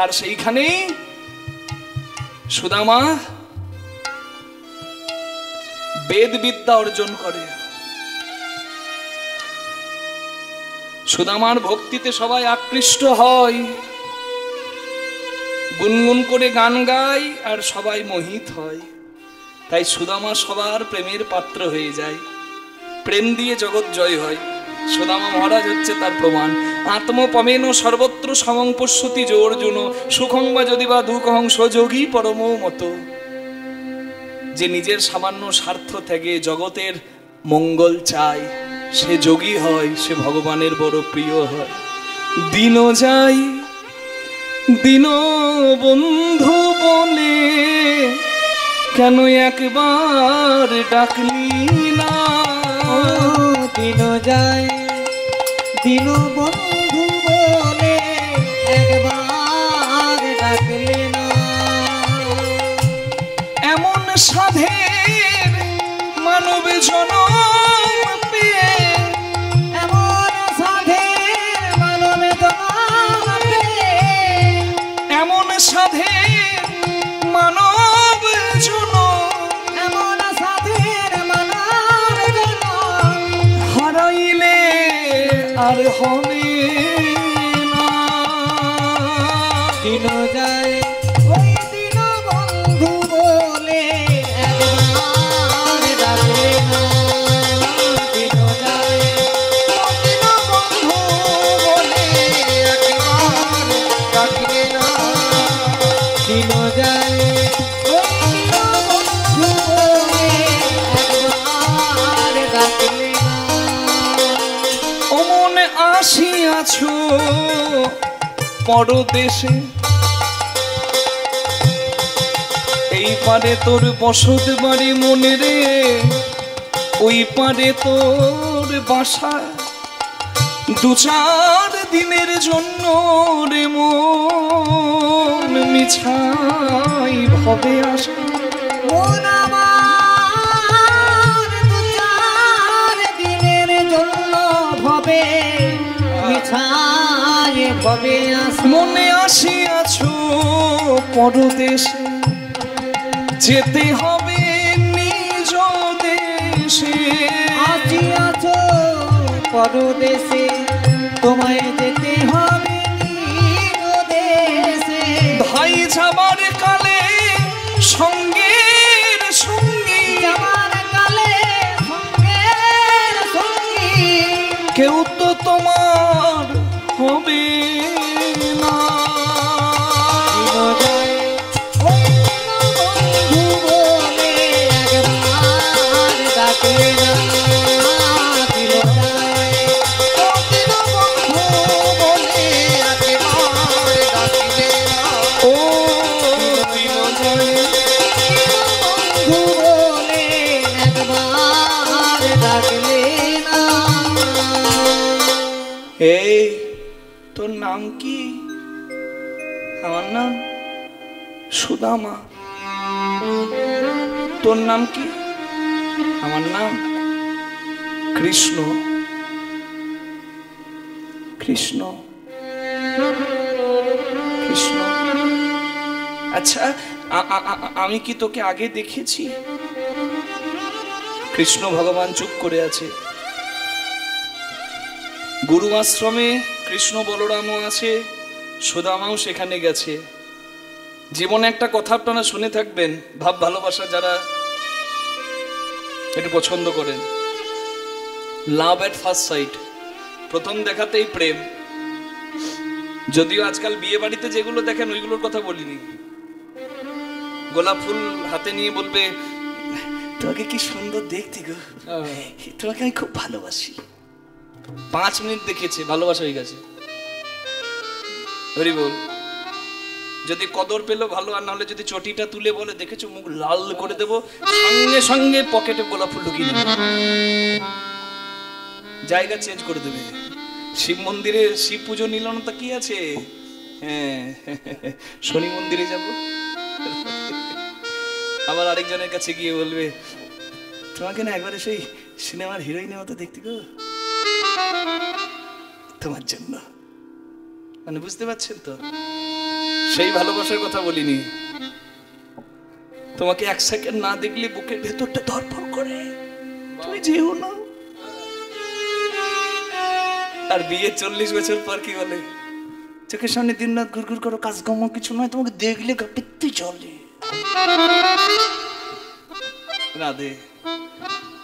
আর সেইখানেই সুদামা বেদ বিদ্যা অর্জন করে। সুদামার ভক্তিতে সবাই আকৃষ্ট হয়, গুনগুন করে গান গায় আর সবাই মোহিত হয়। তাই সুদামা সবার প্রেমের পাত্র হয়ে যায়, প্রেম দিয়ে জগৎ জয় হয়। সুদামা মহারাজ হচ্ছে তার প্রমাণ। আত্মপমেন সর্বত্র সমং পশ্যতি যো অর্জুন সুখং বা যদি বা দুঃখং সযোগী পরম মত। যে নিজের সামান্য স্বার্থ থেকে জগতের মঙ্গল চায়, সে যোগী হয়, সে ভগবানের বড় প্রিয় হয়। দিন যাই দিন বন্ধু বলে কেন একবার ডাকলি না? দিন যায় দিন বন্ধু বলে একবার ডাকলি না। এমন সাধের মানব জনম পেয়ে, এমন সাধের মানব জনম পেয়ে, এমন সাধের মানব জনম, এমন সাধের মানব জনম হারাইলে আর হবে না। দিন যায় ওই দিন বন্ধু বলে একবার ডাকলে না। দিন যায় ওই দিন বন্ধু বলে একবার ডাকলে না। দিন যায় ওই দিন বন্ধু বলে একবার ডাকলে না। ও মনে আসিয়াছ পরদেশে, এই পারে তোর বসত বাড়ি মনে রে, ওই পারে তোর বাসা। দু চার দিনের জন্য রে মন মিছাই ভবে আসা। মন আমার দু চার দিনের জন্য ভবে মিছায় ভবে আসা। মনে আসিয়াছ পরদেশে, যেতে হবে নিজ দেশে। আসিয়াছ পরদেশে, তোমায় যেতে হবে নিজ দেশে। ভাই যাবার কালে সঙ্গের সঙ্গী, যাবার কালে সঙ্গের সঙ্গী কেউ তো তোমার হবে না। এই তোর নাম কি? আমার নাম সুদামা। তোর নাম কি? আমার নাম কৃষ্ণ। কৃষ্ণ কৃষ্ণ। আচ্ছা, আমি কি তোকে আগে দেখেছি? কৃষ্ণ ভগবান চুপ করে আছে। গুরু আশ্রমে কৃষ্ণ বলরামও আছে, সুদামাও সেখানে গেছে। জীবনে একটা কথা আপনারা শুনে থাকবেন, ভাব ভালোবাসা যারা একটু পছন্দ করেন, লাভ এট ফার্স্ট সাইট, প্রথম দেখাতেই প্রেম। যদিও আজকাল বিয়ে বাড়িতে যেগুলো দেখেন ওইগুলোর কথা বলিনি। গোলাপ ফুল হাতে নিয়ে বলবে, তোমাকে কি সুন্দর দেখতে গো, তোমাকে আমি খুব ভালোবাসি। 5 মিনিট দেখেছে, ভালোবাসা হয়ে গেছে। হরি বল। যদি কদর পেলো ভালো, আর নাহলে যদি চটিটা তুলে বলে দেখেছো মুখ লাল করে দেবো, সঙ্গে সঙ্গে পকেটে গোলাপ ফুল ঢুকিয়ে দেবে, জায়গা চেঞ্জ করে দেবে। শিব মন্দিরে শিব পুজো নিল না, তা কি আছে, হ্যাঁ শনি মন্দিরে যাব। আবার আরেকজনের কাছে গিয়ে বলবে, তোমাকে না একবারে সেই সিনেমার হিরোইনের মতো দেখতে গো, তোমার জন্য। মানে বুঝতে পারছেন তো, সেই ভালোবাসার কথা বলিনি। তোমাকে এক সেকেন্ড না দেখলে বুকের ভেতরটা ধরফর করে, তুমি যেও না। আর বিয়ে 40 বছর পর কি বলে, চোখের সামনে দিন রাত ঘুরঘুর করো, কাজকর্ম কিছু নয়, তোমাকে দেখলে গাপিতে চলে। রাধে,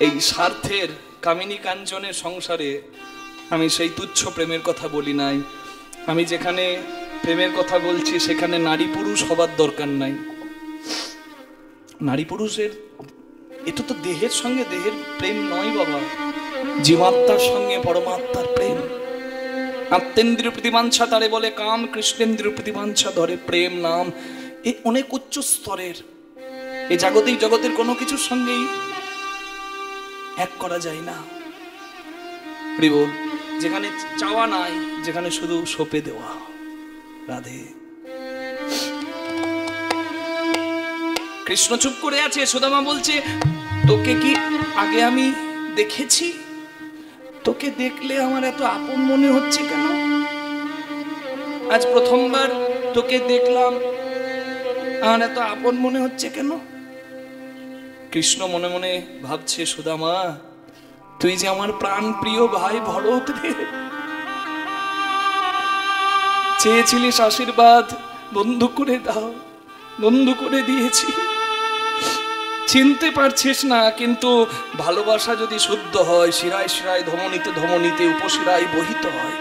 এই স্বার্থের কামিনী কাঞ্চনের সংসারে আমি সেই তুচ্ছ প্রেমের কথা বলি নাই। আমি যেখানে প্রেমের কথা বলছি সেখানে নারী পুরুষ হবার দরকার নাই। নারী পুরুষের এটা তো দেহের সঙ্গে দেহের প্রেম নয় বাবা, জীবাত্মার সঙ্গে পরমাত্মার প্রেম। আত্মেন্দ্রিয় প্রতিবাঞ্ছা তারে বলে কাম, কৃষ্ণেন্দ্রিয় প্রতিবাঞ্ছা ধরে প্রেম নাম। এ অনেক উচ্চ স্তরের, এই জাগতিক জগতের কোনো কিছুর সঙ্গেই এক করা যায় না। বল, যেখানে চাওয়া নাই, যেখানে শুধু সঁপে দেওয়া। রাধে, কৃষ্ণ চুপ করে আছে, সুদামা বলছে তোকে কি আগে আমি দেখেছি? তোকে দেখলে আমার এত আপন মনে হচ্ছে কেন? আজ প্রথমবার তোকে দেখলাম, আমার এত আপন মনে হচ্ছে কেন? কৃষ্ণ মনে মনে ভাবছে, সুদামা তুই যে আমার প্রাণ প্রিয় ভাই ভরত রে, চেয়েছিলিস আশীর্বাদ, বন্ধু করে দাও, বন্ধু করে দিয়েছি। চিনতে পারছিস না, কিন্তু ভালোবাসা যদি শুদ্ধ হয়, শিরায় শিরায় ধমনীতে ধমনীতে উপশিরায় বহিত হয়,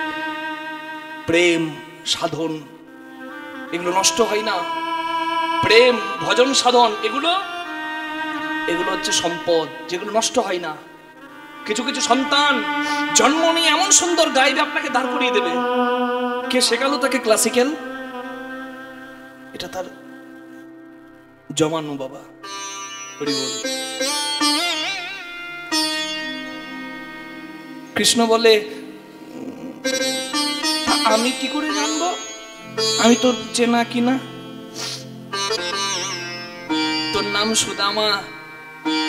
প্রেম সাধন এগুলো নষ্ট হয় না। প্রেম ভজন সাধন এগুলো হচ্ছে সম্পদ, যেগুলো নষ্ট হয় না। কিছু কিছু সন্তান জন্ম নিয়ে এমন সুন্দর গাইবে, আপনাকে দাঁড় করিয়ে দেবে। কে শেখালো তাকে ক্লাসিক্যাল? এটা তার জমানো বাবা। কৃষ্ণ বলে আমি কি করে জানবো আমি তোর চেনা কিনা? তোর নাম সুদামা,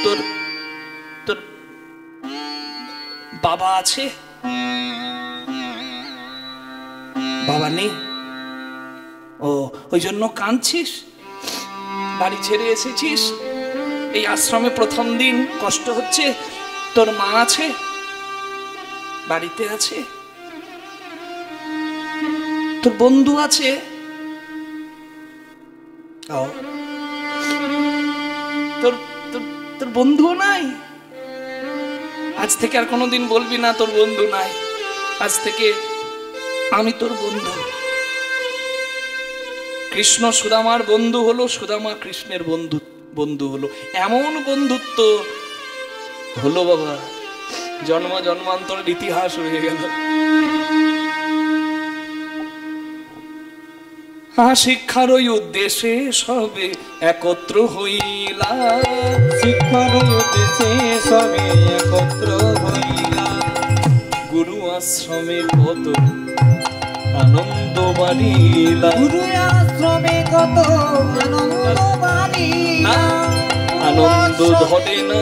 তোর তোর বাবা আছে? বাবা নেই? ও, ওই জন্য কাঁদছিস? বাড়ি ছেড়ে এসেছিস, এই আশ্রমে প্রথম দিন কষ্ট হচ্ছে। তোর মা আছে? বাড়িতে আছে? তোর বন্ধু আছে? তোর বন্ধুও নাই? আজ থেকে আর কোনোদিন বলবি না তোর বন্ধু নাই। আজ থেকে আমি তোর বন্ধু। কৃষ্ণ সুদামার বন্ধু হলো, সুদামা কৃষ্ণের বন্ধু হলো। এমন বন্ধুত্ব হলো বাবা, জন্ম জন্মান্তরের ইতিহাস রয়ে গেল। শিক্ষার ওই উদ্দেশ্যে সবে একত্র হইলা, শিক্ষার উদ্দেশ্যে সবে একত্র হইলা, গুরু আশ্রমে কত আনন্দ বাড়িলা, গুরু আশ্রমে কত আনন্দ বাড়িলা। আনন্দ ধরে না,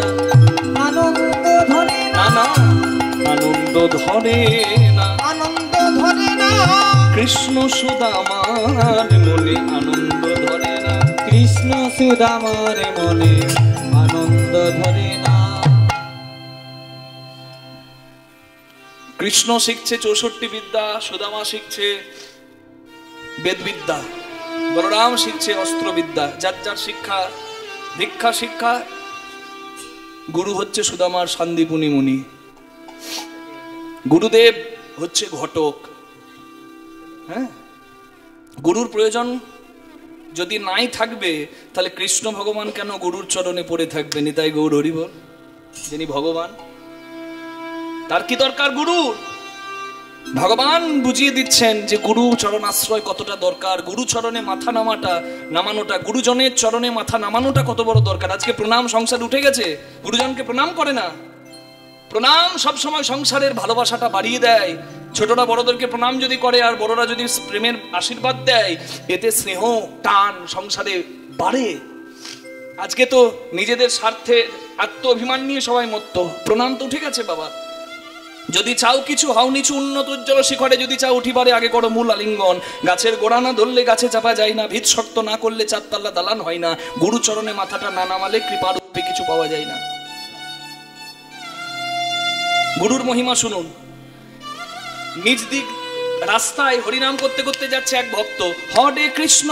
আনন্দ ধরে না, আনন্দ ধরে না, আনন্দ ধরে না। কৃষ্ণ সুদামার মনে আনন্দ ধরে না, কৃষ্ণ সুদামার মনে আনন্দ ধরে না। কৃষ্ণ শিখছে 64 বিদ্যা, সুদামা শিখছে বেদবিদ্যা, বলরাম শিখছে অস্ত্রবিদ্যা। যার যার শিক্ষা দীক্ষা শিক্ষা। গুরু হচ্ছে সুদামার সান্দিপুনি মুনি, গুরুদেব হচ্ছে ঘটক। হ্যাঁ, গুরুর প্রয়োজন যদি নাই থাকবে তাহলে কৃষ্ণ ভগবান কেন গুরুর চরণে পড়ে থাকবেন? তাই গৌর হরি বল, যিনি ভগবান তার কি দরকার গুরুর? ভগবান বুঝিয়ে দিচ্ছেন যে গুরু চরণ আশ্রয় কতটা দরকার, গুরু চরণে মাথা নামানোটা, গুরুজনের চরণে মাথা নামানোটা কত বড় দরকার। আজকে প্রণাম সংসার উঠে গেছে, গুরুজনকে প্রণাম করে না। প্রণাম সবসময় সংসারের ভালোবাসাটা বাড়িয়ে দেয়। ছোটরা বড়দেরকে প্রণাম যদি করে আর বড়রা যদি প্রেমের আশীর্বাদ দেয়, এতে স্নেহ টান সংসারে বাড়ে। আজকে তো নিজেদের স্বার্থে আত্ম অভিমান নিয়ে সবাই মত্ত। প্রণাম তো উঠে গেছে বাবা। যদি চাও কিছু হও নিচু উন্নত উজ্জ্বল শিখরে, যদি চাও উঠিবারে আগে করো মূল আলিঙ্গন। গাছের গোড়া না ধরলে গাছে চাপা যায় না, ভিত শক্ত না করলে চারতলা দালান হয় না, গুরু চরণে মাথাটা না নামালে কৃপার রূপে কিছু পাওয়া যায় না। গুরুর মহিমা শুনুন। নিজ দিক রাস্তায় হরিনাম করতে করতে যাচ্ছে এক ভক্ত। হরে কৃষ্ণ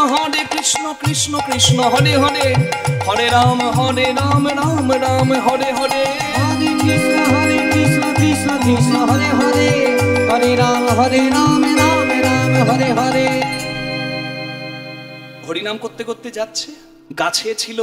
কৃষ্ণ কৃষ্ণ হরে হরে, হরে রাম রাম রাম হরে হরে, হরে কৃষ্ণ কৃষ্ণ কৃষ্ণ হরে হরে, হরে রাম রাম রাম হরে হরে। হরিনাম করতে করতে যাচ্ছে, গাছে ছিল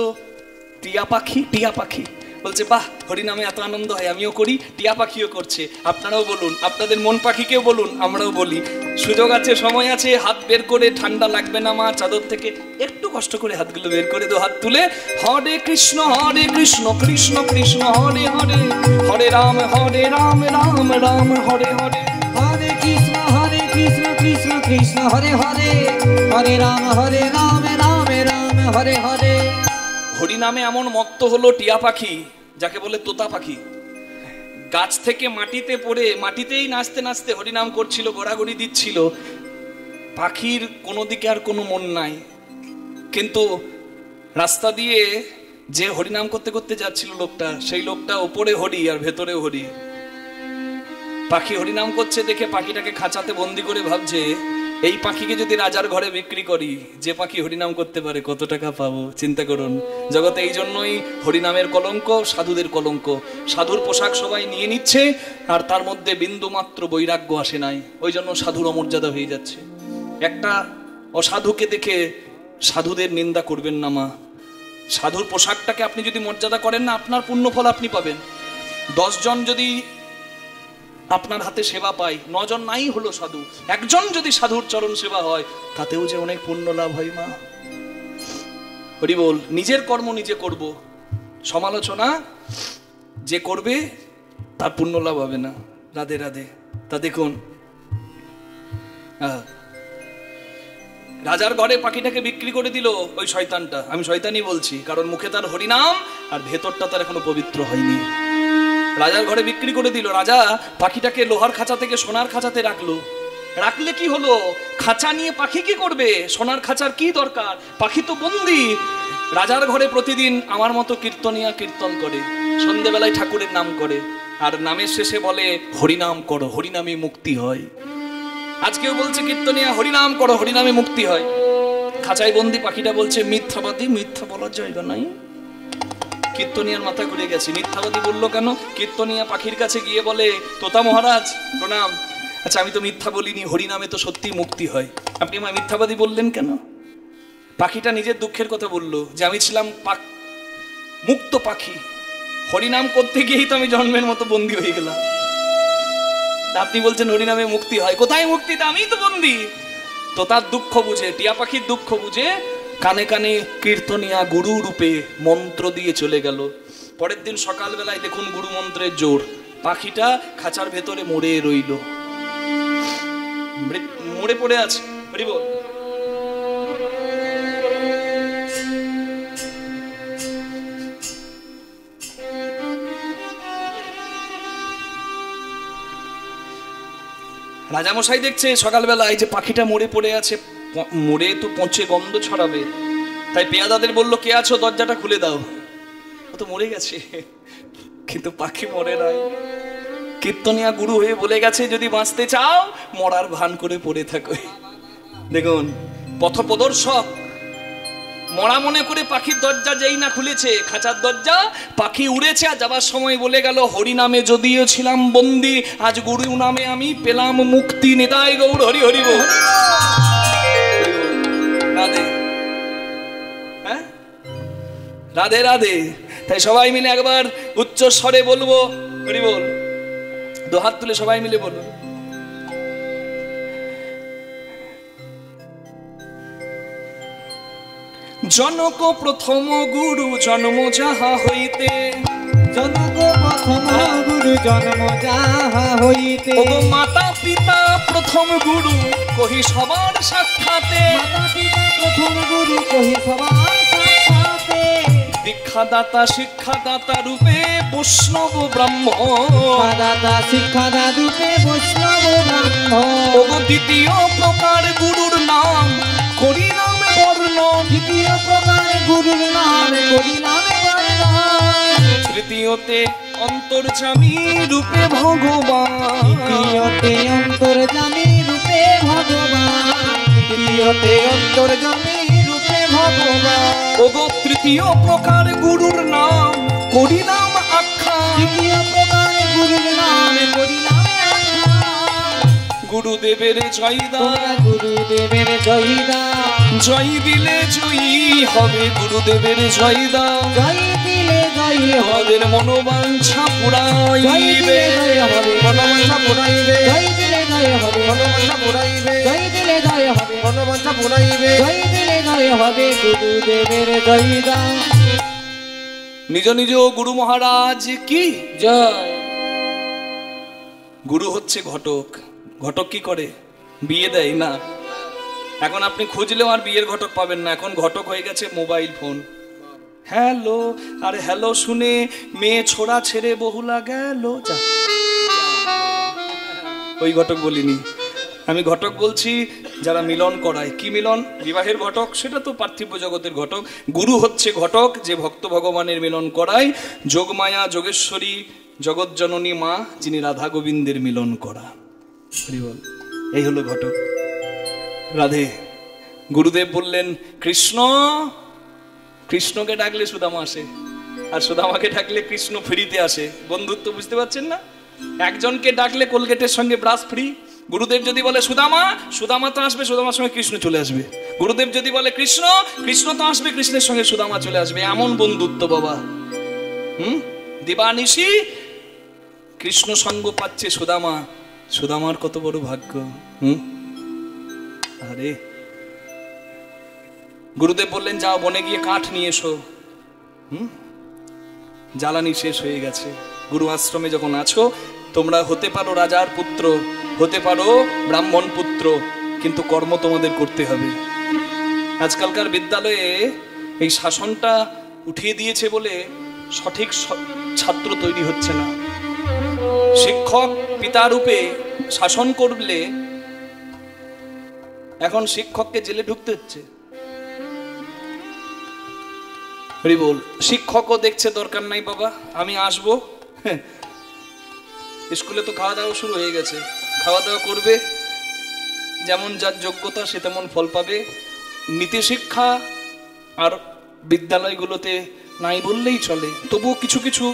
টিয়া পাখি। বলছে বাহ, হরিনামে এত আনন্দ হয়, আমিও করি, টিয়া পাখিও করছে। আপনারাও বলুন, আপনাদের মন পাখিকেও বলুন, আমরাও বলি। সুযোগ আছে, সময় আছে, হাত বের করে, ঠান্ডা লাগবে না মা, চাদর থেকে একটু কষ্ট করে হাতগুলো বের করে দো, হাত তুলে হরে কৃষ্ণ কৃষ্ণ কৃষ্ণ হরে হরে, হরে রাম রাম রাম হরে হরে, হরে কৃষ্ণ কৃষ্ণ কৃষ্ণ হরে হরে, হরে রাম রাম রাম হরে হরে। হরিনামে এমন মত্ত হলো টিয়া পাখি, যাকে বলে তোতা পাখি। গাছ থেকে মাটিতে পড়ে, মাটিতেই নাচতে নাচতে হরিনাম করছিল, গড়াগড়ি দিচ্ছিল। পাখির কোনো দিকে আর কোনো মন নাই, কিন্তু রাস্তা দিয়ে যে হরিনাম করতে করতে যাচ্ছিল লোকটা, সেই লোকটা ওপরে হরি আর ভেতরে হরি। পাখি হরিনাম করছে দেখে পাখিটাকে খাঁচাতে বন্দি করে ভাবছে, এই পাখিকে যদি রাজার ঘরে বিক্রি করি, যে পাখি হরিনাম করতে পারে, কত টাকা পাবো। চিন্তা করুন, জগতে এই জন্যই হরিনামের কলঙ্ক, সাধুদের কলঙ্ক। সাধুর পোশাক সবাই নিয়ে নিচ্ছে, আর তার মধ্যে বিন্দু মাত্র বৈরাগ্য আসে নাই, ওই জন্য সাধুর অমর্যাদা হয়ে যাচ্ছে। একটা অসাধুকে দেখে সাধুদের নিন্দা করবেন না মা। সাধুর পোশাকটাকে আপনি যদি মর্যাদা করেন না, আপনার পুণ্যফল আপনি পাবেন। 10 জন যদি আপনার হাতে সেবা পাই, 9 জন নাই হলো সাধু, একজন যদি সাধুর চরণ সেবা হয়, তাতেও যে অনেক পুণ্য লাভ হয় মা। হরি বল। নিজের কর্ম নিজে করব, সমালোচনা যে করবে তার পুণ্য লাভ হবে না। রাধে রাধে। তা দেখুন, রাজার ঘরে পাখিটাকে বিক্রি করে দিল ওই শয়তানটা। আমি শয়তানই বলছি, কারণ মুখে তার হরিনাম আর ভেতরটা তার এখনো পবিত্র হয়নি। রাজার ঘরে বিক্রি করে দিল। রাজা পাখিটাকে লোহার খাঁচা থেকে সোনার খাঁচাতে রাখলো। রাখলে কি হলো? খাঁচা নিয়ে পাখি কি করবে? সোনার খাঁচার কি দরকার? পাখি তো বন্দি। রাজার ঘরে প্রতিদিন আমার মতো কীর্তনিয়া কীর্তন করে, সন্ধ্যেবেলায় ঠাকুরের নাম করে, আর নামের শেষে বলে হরিনাম করো, হরিনামে মুক্তি হয়। আজকেও বলছে কীর্তনিয়া হরিনাম করো, হরিনামে মুক্তি হয়। খাঁচায় বন্দি পাখিটা বলছে মিথ্যাবাদী, মিথ্যা বলার জায়গা নাই। কীর্তনিয়ার মাথা ঘুরে গেছে। মিথ্যাবাদী বললো কেন? কীর্তনিয়া পাখির কাছে গিয়ে বলে, তোতা মহারাজ প্রণাম, আচ্ছা আমি তো মিথ্যা বলিনি, হরিনামে তো সত্যি মুক্তি হয়, আপনি আমায় মিথ্যাবাদী বললেন কেন? পাখিটা নিজের দুঃখের কথা বললো যে আমি ছিলাম মুক্ত পাখি, হরিনাম করতে গিয়েই তো আমি জন্মের মতো বন্দী হয়ে গেলাম। আপনি বলছেন হরিনামে মুক্তি হয়, কোথায় মুক্তি? তা আমি তো বন্দী। তো তার দুঃখ বুঝে, টিয়া পাখির দুঃখ বুঝে কানে কানে কীর্তনিয়া গুরু রূপে মন্ত্র দিয়ে চলে গেল। পরের দিন সকালবেলায় দেখুন গুরু মন্ত্রের জোর, পাখিটা খাঁচার ভেতরে মরে রইল, মরে পড়ে আছে। হরি বল। রাজামশাই দেখছে সকালবেলায় যে পাখিটা মরে পড়ে আছে, মরে তো পচে গন্ধ ছড়াবে, তাই পেয়াদাদের বললো কে আছো দরজাটা খুলে দাও। ও তো মরে গেছে, কিন্তু পাখি মরে নাই। কীর্তনিয়া গুরু হয়ে বলে গেছে যদি বাঁচতে চাও মরার ভান করে পড়ে থাকো। দেখুন পথপ্রদর্শক মরা মনে করে পাখির দরজা যেই না খুলেছে, খাঁচার দরজা, পাখি উড়েছে আর যাবার সময় বলে গেল হরিনামে যদিও ছিলাম বন্দি, আজ গুরু নামে আমি পেলাম মুক্তি। নিতাই গৌর হরি হরি বল। রাধে, হ্যাঁ রাধে রাধে। তাই সবাই মিলে একবার উচ্চ স্বরে বলবো হরি বল, দু হাত তুলে সবাই মিলে বলবো। জনক প্রথম গুরু জন্ম যাহা হইতে, জনক প্রথম গুরু জন্ম যাহা হইতে, ওগো মাতা পিতা প্রথম গুরু কহি সবার সাক্ষাতে, মাতা পিতা প্রথম গুরু কহি সবার সাক্ষাতে, দীক্ষাদাতা শিক্ষাদাতা রূপে বৈষ্ণব ব্রাহ্মণ। শিক্ষাদাতা শিক্ষাদা রূপে বৈষ্ণব ব্রাহ্মণ। ওগো দ্বিতীয় প্রকার গুরুর নাম করি নামে বর্ণ। দ্বিতীয় প্রকার গুরুর নাম করি নামে বর্ণ। তৃতীয়তে অন্তর্যামী রূপে ভগবান। তৃতীয়তে অন্তর্যামী রূপে ভগবান। তৃতীয়তে অন্তর্যামী রূপে ভগবান। ওগো তৃতীয় প্রকার গুরুর নাম করি নাম আখ্যা। তৃতীয় প্রকার গুরুর নাম করি নামে আখ্যা। গুরুদেবের জয়দা। গুরুদেবের জয়দা। জয় দিলে জয়ী হবে গুরুদেবের জয়দা। জয় দিলে জয় হবে। আমাদের মনোবাঞ্ছা পুরাইবে। মনোবাঞ্ছা পুরাইবে। জয় দিলে জয় হবে। মনোবাঞ্ছা পুরাইবে। জয় দিলে জয় হবে। মনোবাঞ্ছা পুরাইবে। জয় দিলে জয় হবে গুরুদেবের জয়দা। নিজ নিজ গুরু মহারাজ কি জয়। গুরু হচ্ছে ঘটক। ঘটক কি করে? বিয়ে দেয় না। এখন আপনি খুঁজলেও আর বিয়ের ঘটক পাবেন না। এখন ঘটক হয়ে গেছে মোবাইল ফোন। হ্যালো আর হ্যালো শুনে মেয়ে ছোড়া ছেড়ে বহুলা গেল। যা, ওই ঘটক বলিনি আমি। ঘটক বলছি যারা মিলন করায়। কি মিলন? বিবাহের ঘটক সেটা তো পার্থিব জগতের ঘটক। গুরু হচ্ছে ঘটক যে ভক্ত ভগবানের মিলন করায়। যোগমায়া যোগেশ্বরী জগৎজননী মা যিনি রাধা গোবিন্দের মিলন করা। বল, এই হলো ঘটক। রাধে। গুরুদেব বললেন কৃষ্ণ। কৃষ্ণকে ডাকলে সুদামা আসে, আর সুদামাকে ডাকলে কৃষ্ণ ফ্রিতে আসে। বন্ধুত্ব বুঝতে পারছেন না? একজনকে ডাকলে কোলগেটের সঙ্গে ব্রাশ ফ্রি। গুরুদেব যদি বলে সুদামা, সুদামা তো আসবে, সুদামার সঙ্গে কৃষ্ণ চলে আসবে। গুরুদেব যদি বলে কৃষ্ণ, কৃষ্ণ তো আসবে, কৃষ্ণের সঙ্গে সুদামা চলে আসবে। এমন বন্ধুত্ব বাবা। দিবানিশি কৃষ্ণ সঙ্গ পাচ্ছে সুদামা। সুদামার কত বড় ভাগ্য। আরে গুরুদেব বললেন যাও বনে গিয়ে কাঠ নিয়ে এসো। জ্বালানি শেষ হয়ে গেছে। গুরু আশ্রমে যখন আছো তোমরা হতে পারো রাজার পুত্র, হতে পারো ব্রাহ্মণ পুত্র, কিন্তু কর্ম তোমাদের করতে হবে। আজকালকার বিদ্যালয়ে এই শাসনটা উঠিয়ে দিয়েছে বলে সঠিক ছাত্র তৈরি হচ্ছে না। শিক্ষক পিতা রূপে শাসন করলে এখন শিক্ষককে জেলে ঢুকতে হচ্ছে। বল, শিক্ষকও দেখছে দরকার নাই বাবা, আমি আসবো। স্কুলে তো খাওয়া দাওয়া শুরু হয়ে গেছে। খাওয়া দাওয়া করবে, যেমন যার যোগ্যতা সে তেমন ফল পাবে। নীতি শিক্ষা আর বিদ্যালয়গুলোতে নাই বললেই চলে। তবুও কিছু কিছু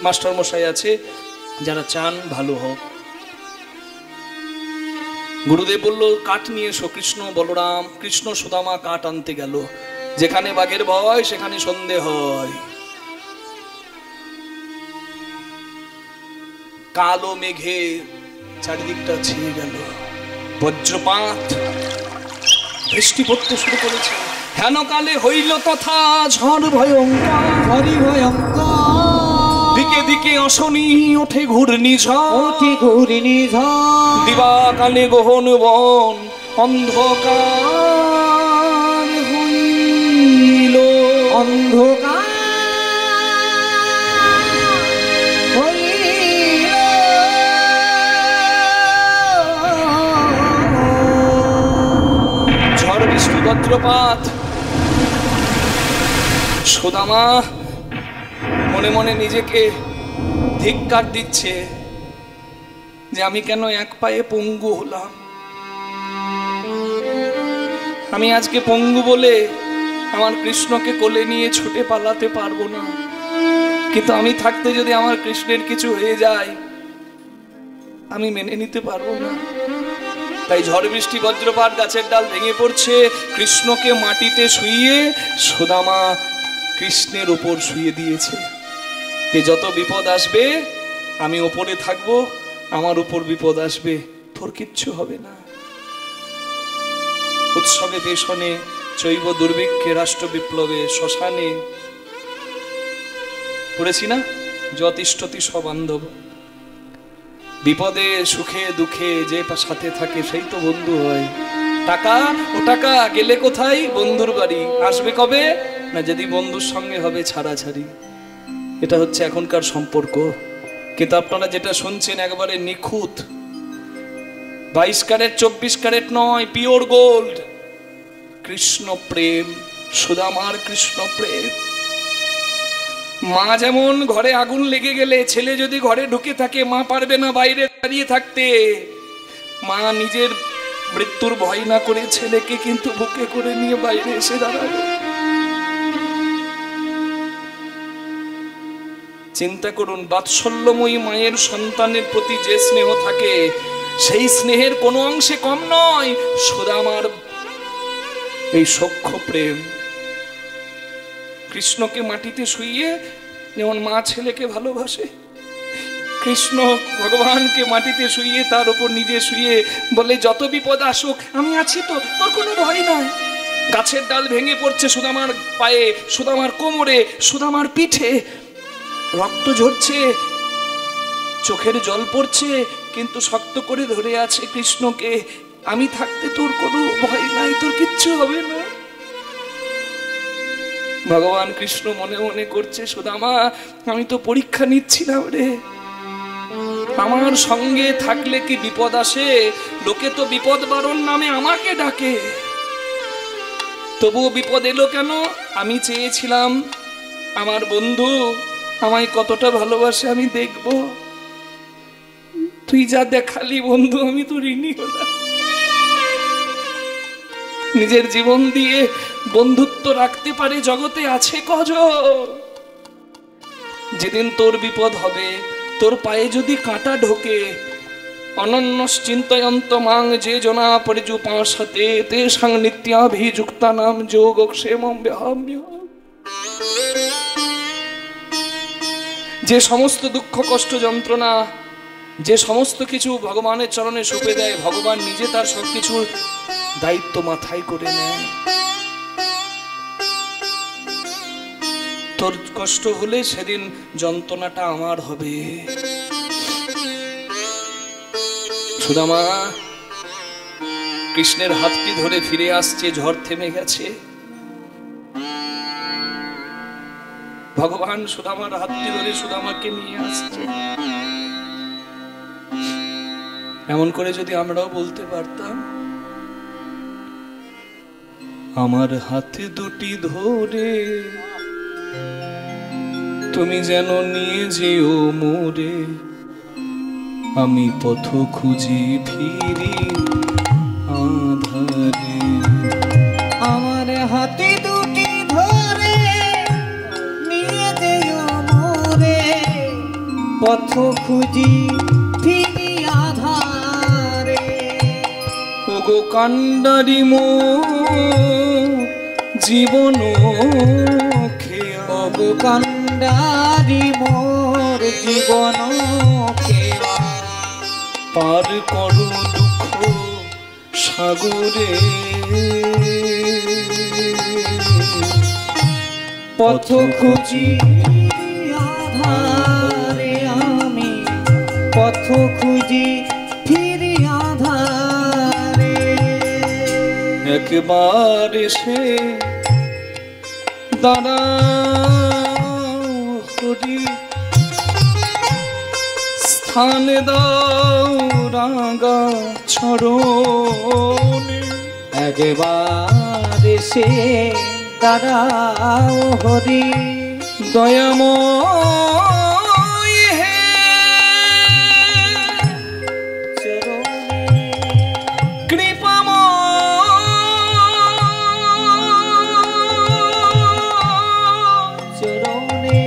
মাস্টার মশাই আছে যারা চান ভালো হোক। গুরুদেব বলল কাঠ নিয়ে এসো। কৃষ্ণ বলরাম, কৃষ্ণ সুদামা কাঠ আনতে গেল। যেখানে বাঘের ভয় সেখানে সন্দেহ হয়। কালো মেঘে চারিদিকটা ছেয়ে গেল। বজ্রপাত, বৃষ্টি পড়তে শুরু করেছে। হেন কালে হইল তথা ঝড় ভয়ঙ্কর। হরি ভয়ঙ্কর। দিকে দিকে অশনি ওঠে ঘূর্ণিঝড়। ওঠে ঘূর্ণিঝড়। দিবাকালে গহন বন অন্ধকার হইল। অন্ধকার হইল। ঝড় বৃষ্টি বজ্রপাত। সুদামা মনে মনে নিজেকে ধিক্কার দিচ্ছে যে আমি কেন এক পায়ে পঙ্গু হলাম। আমি আজকে পঙ্গু বলে আমার কৃষ্ণকে কোলে নিয়ে ছুটে পালাতে পারবো না। কিন্তু আমি থাকতে যদি আমার কৃষ্ণের কিছু হয়ে যায় আমি মেনে নিতে পারবো না। তাই ঝড় বৃষ্টি বজ্রপাত, গাছের ডাল ভেঙে পড়ছে। কৃষ্ণকে মাটিতে শুইয়ে সুদামা কৃষ্ণের উপর শুইয়ে দিয়েছে যে যত বিপদ আসবে আমি ওপরে থাকবো, আমার উপর বিপদ আসবে তোর কিচ্ছু হবে না। উৎসবে পেশনে চৈব দুর্ভিক্ষে রাষ্ট্র বিপ্লবে শ্মশানে পড়েছি না, যতিষ্ঠতি সবান্ধব। বিপদে সুখে দুঃখে যে সাথে থাকে সেই তো বন্ধু হয়। টাকা ও টাকা গেলে কোথায়? বন্ধুর বাড়ি। আসবে কবে? না যদি বন্ধুর সঙ্গে হবে ছাড়াছাড়ি। এটা হচ্ছে এখনকার সম্পর্ক। কিন্তু আপনারা যেটা শুনছেন একবারে নিখুঁত, 22 ক্যারেট 24 ক্যারেট নয়, পিওর গোল্ড। কৃষ্ণ প্রেম, সুদামার কৃষ্ণ প্রেম। মা যেমন ঘরে আগুন লেগে গেলে ছেলে যদি ঘরে ঢুকে থাকে মা পারবে না বাইরে দাঁড়িয়ে থাকতে, মা নিজের মৃত্যুর ভয় না করে ছেলেকে কিন্তু বুকে করে নিয়ে বাইরে এসে দাঁড়াবে। চিন্তা করুন, বাৎসল্যময়ী মায়ের সন্তানের প্রতি যে স্নেহ থাকে সেই স্নেহের কোনো অংশে কম নয় সুদামার এই সখ্য প্রেম। কৃষ্ণকে মাটিতে শুইয়ে যেমন মা ছেলেকে ভালোবাসে, কৃষ্ণ ভগবানকে মাটিতে শুইয়ে তার উপর নিজে শুয়ে বলে, যত বিপদ আসুক আমি আছি তো, তোর কোনো ভয় নাই। গাছের ডাল ভেঙে পড়ছে সুদামার পায়ে, সুদামার কোমরে, সুদামার পিঠে, রক্ত ঝরছে, চোখের জল পড়ছে, কিন্তু শক্ত করে ধরে আছে কৃষ্ণকে। আমি থাকতে তোর কোনো ভয় নাই, তোর কিচ্ছু হবে না। ভগবান কৃষ্ণ মনে মনে করছে, সুদামা আমি তো পরীক্ষা নিচ্ছিলাম রে, আমার সঙ্গে থাকলে কি বিপদ আসে? লোকে তো বিপদ বারণ নামে আমাকে ডাকে, তবুও বিপদ এলো কেন? আমি চেয়েছিলাম আমার বন্ধু আমায় কতটা ভালোবাসে আমি দেখব। তুই যা দেখালি বন্ধু, আমি তো ঋণী হলাম। নিজের জীবন দিয়ে বন্ধুত্ব রাখতে পারে জগতে আছে কজন? যেদিন তোর বিপদ হবে, তোর পায়ে যদি কাঁটা ঢোকে, অনন্যশ্চিন্তয়ন্ত মাং যে জনা পরিযুপাসতে তেষাং নিত্যাভিযুক্তানাম যোগক্ষেমং বিহাম্যহম। যে সমস্ত দুঃখ কষ্ট যন্ত্রণা, যে সমস্ত কিছু ভগবানের চরণে সঁপে দেয়, ভগবান নিজে তার সবকিছুর দায়িত্ব মাথায় করে নেয়। তোর কষ্ট হলে সেদিন যন্ত্রণাটা আমার হবে। সুদামা কৃষ্ণের হাতটি ধরে ফিরে আসছে, ঝড় থেমে গেছে। ভগবান সুদামার হাতটি ধরে সুদামাকে নিয়ে আসছে। এমন করে যদি আমরাও বলতে পারতাম, আমার হাতে দুটি ধরে তুমি যেন নিয়ে যেও মোরে, আমি পথ খুঁজি ফিরি আধারে। আমার হাতে দুটি ধরে নিয়ে যেও মোরে, পথ খুঁজি ফিরি আধারে। ওগো কান্ডারি মোর জীবন খেয়া, ওগো কান্ডারি মোর জীবন খেয়া, পার করো দুঃখ সাগরে। পথ খুঁজি আধারে, আমি পথ খুঁজি ফিরি আধারে। একবার এসে দাঁড়াও হরি, স্থান দাও রাঙা চরণে। একবার এসে দাঁড়াও হরি, দয়াময় হে চরণে। কৃপাময় চরণে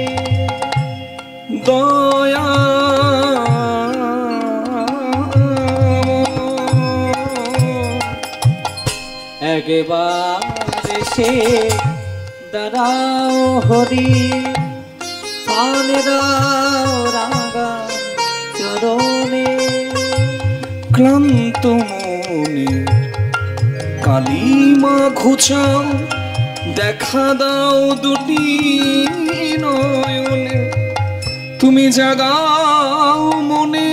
দয়া একবার এসে দাঁড়াও হরি, স্থান দাও রাঙা চরণে। ক্লান্ত মনে কালিমা ঘুচাও, দেখা দাও দুটি নয়নে। তুমি জাগাও মনে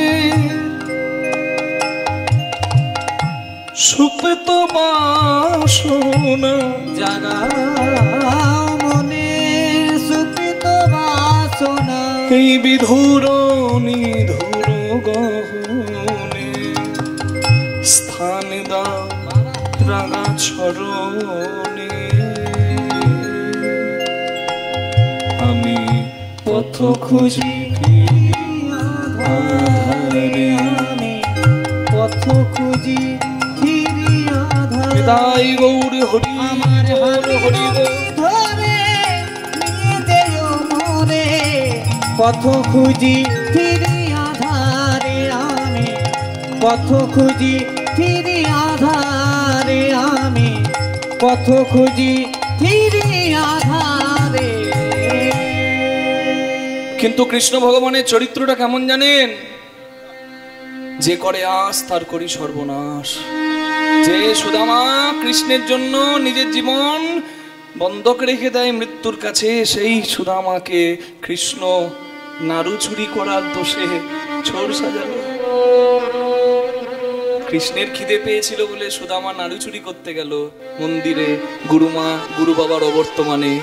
সুপ্ত বাসনা, জাগাও মনে সুপ্ত বাসনা। এই বিধুর নিধুর গহনে স্থান দাও রাঙা চরণে। আমি পথ খুঁজি আধারে, আমি পথ খুঁজি ফিরি আধারে। তাই গৌর হরি আমার হাত হরি ধরে নিয়ে যেও মোরে, পথ খুঁজি ফিরি আধারে। আমি পথ খুঁজি ফিরি আধারে, আমি পথ খুঁজি ফিরি আধারে। কিন্তু কৃষ্ণ ভগবানের চরিত্রটা কেমন জানেন? যে করে আস তার করি সর্বনাশ। যে সুদামা কৃষ্ণের জন্য নিজের জীবন বন্ধক রেখে দেয় মৃত্যুর কাছে, সেই সুদামাকে কৃষ্ণ নাড়ু চুরি করার দোষে চোর সাজালো। কৃষ্ণের খিদে পেয়েছিল বলে সুদামা নাড়ু চুরি করতে গেল মন্দিরে, গুরুমা গুরু বাবার অবর্তমানে।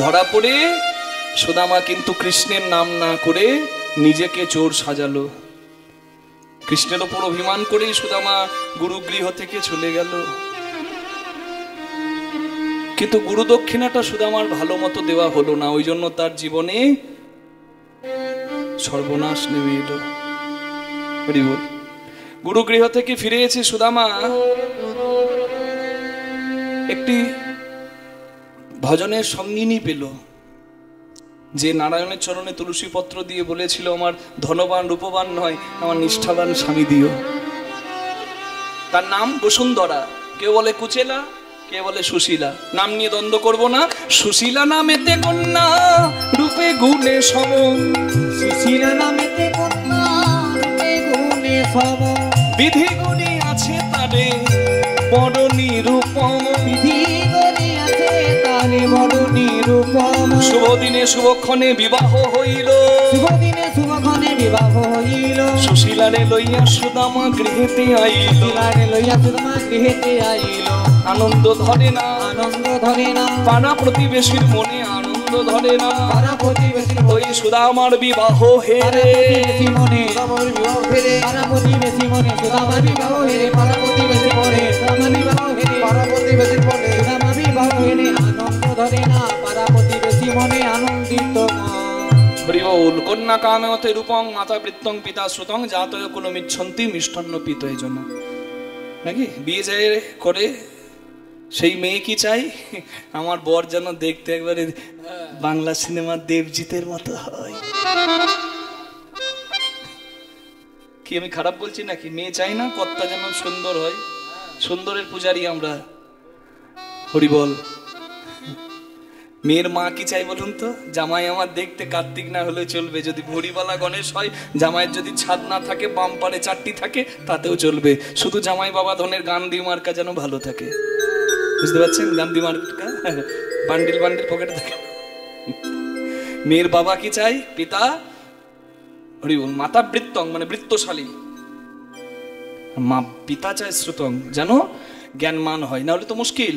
ধরা পড়ে সুদামা কিন্তু কৃষ্ণের নাম না করে নিজেকে চোর সাজালো। কৃষ্ণের ওপর অভিমান করেই সুদামা গুরুগৃহ থেকে চলে গেল। কিন্তু গুরু দক্ষিণাটা সুদামার ভালো মতো দেওয়া হলো না, ওই জন্য তার জীবনে সর্বনাশ নেমে এলো। গুরুগৃহ থেকে ফিরে এসে সুদামা একটি ভজনের সঙ্গিনী পেল, যে নারায়ণের চরণে তুলসী পত্র দিয়ে বলেছিল, আমার ধনবান রূপবান নয়, আমার নিষ্ঠাবান স্বামী দিও। তার নাম বসুন্ধরা। কেউ বলে কুচেলা, কে বলে সুশীলা। নাম নিয়ে দ্বন্দ্ব করব না। সুশীলা নামেতে কন্যা, রূপে গুণে সম। সুশীলা নামেতে কন্যা, রূপে গুণে সম। বিধি গুণী আছে তারে বড় নিরূপম। বিধি গুণী আছে তারে বড় নিরূপম। শুভ দিনে শুভক্ষণে বিবাহ হইল। শুভ দিনে শুভক্ষণে বিবাহ হইল। সুশীলারে লইয়া সুদামা গৃহেতে আইল। সুশীলারে লইয়া সুদামা গৃহেতে আইল। আনন্দ ধরে না, আনন্দ ধরে না, পাড়া প্রতিবেশীর মনে আনন্দ ধরে না। পাড়া প্রতিবেশীর ওই সুদামার বিবাহ হেরে, মনে সুদামার বিবাহ হেরে, পাড়া প্রতিবেশী মনে সুদামার বিবাহ হেরে, পাড়া প্রতিবেশী মনে সুদামার বিবাহ হেরে, পাড়া প্রতিবেশীর মনে সুদামার বিবাহ হেরে। আনন্দ ধরে না, পাড়া প্রতিবেশী মনে আনন্দিত হরিবল। কন্যা কামতে রূপং মাতা বৃত্তং পিতা শ্রুতং জাতয় কুল মিচ্ছন্তি মিষ্টান্ন পিত। এই জন্য নাকি বিয়ে যায় করে সেই মেয়ে কি চাই, আমার বর যেন দেখতে একবারে বাংলা সিনেমার দেবজিতের মতো হয়। কি আমি খারাপ বলছি নাকি? মেয়ে চাই না কর্তা যেন সুন্দর হয়। সুন্দরের পূজারি আমরা। হরিবল। মেয়ের মা কি চাই বলুন তো? জামাই আমার দেখতে কার্তিক না হলে চলবে, যদি ভরিবালা গণেশ হয়। জামাইয়ের যদি ছাদ না থাকে, বাম পারে চারটি থাকে, তাতেও চলবে। শুধু জামাই বাবা ধনের গান্ধী মার্কা যেন ভালো থাকে। বুঝতে পারছেন? গান্ধী মার্কা বান্ডিল বান্ডিল পকেটে থাকে। মেয়ের বাবা কি চাই? পিতা হরিবল। মাতা বৃত্তং মানে বৃত্তশালী। মা পিতা চায় শ্রুতং, যেন জ্ঞানমান হয়, না হলে তো মুশকিল।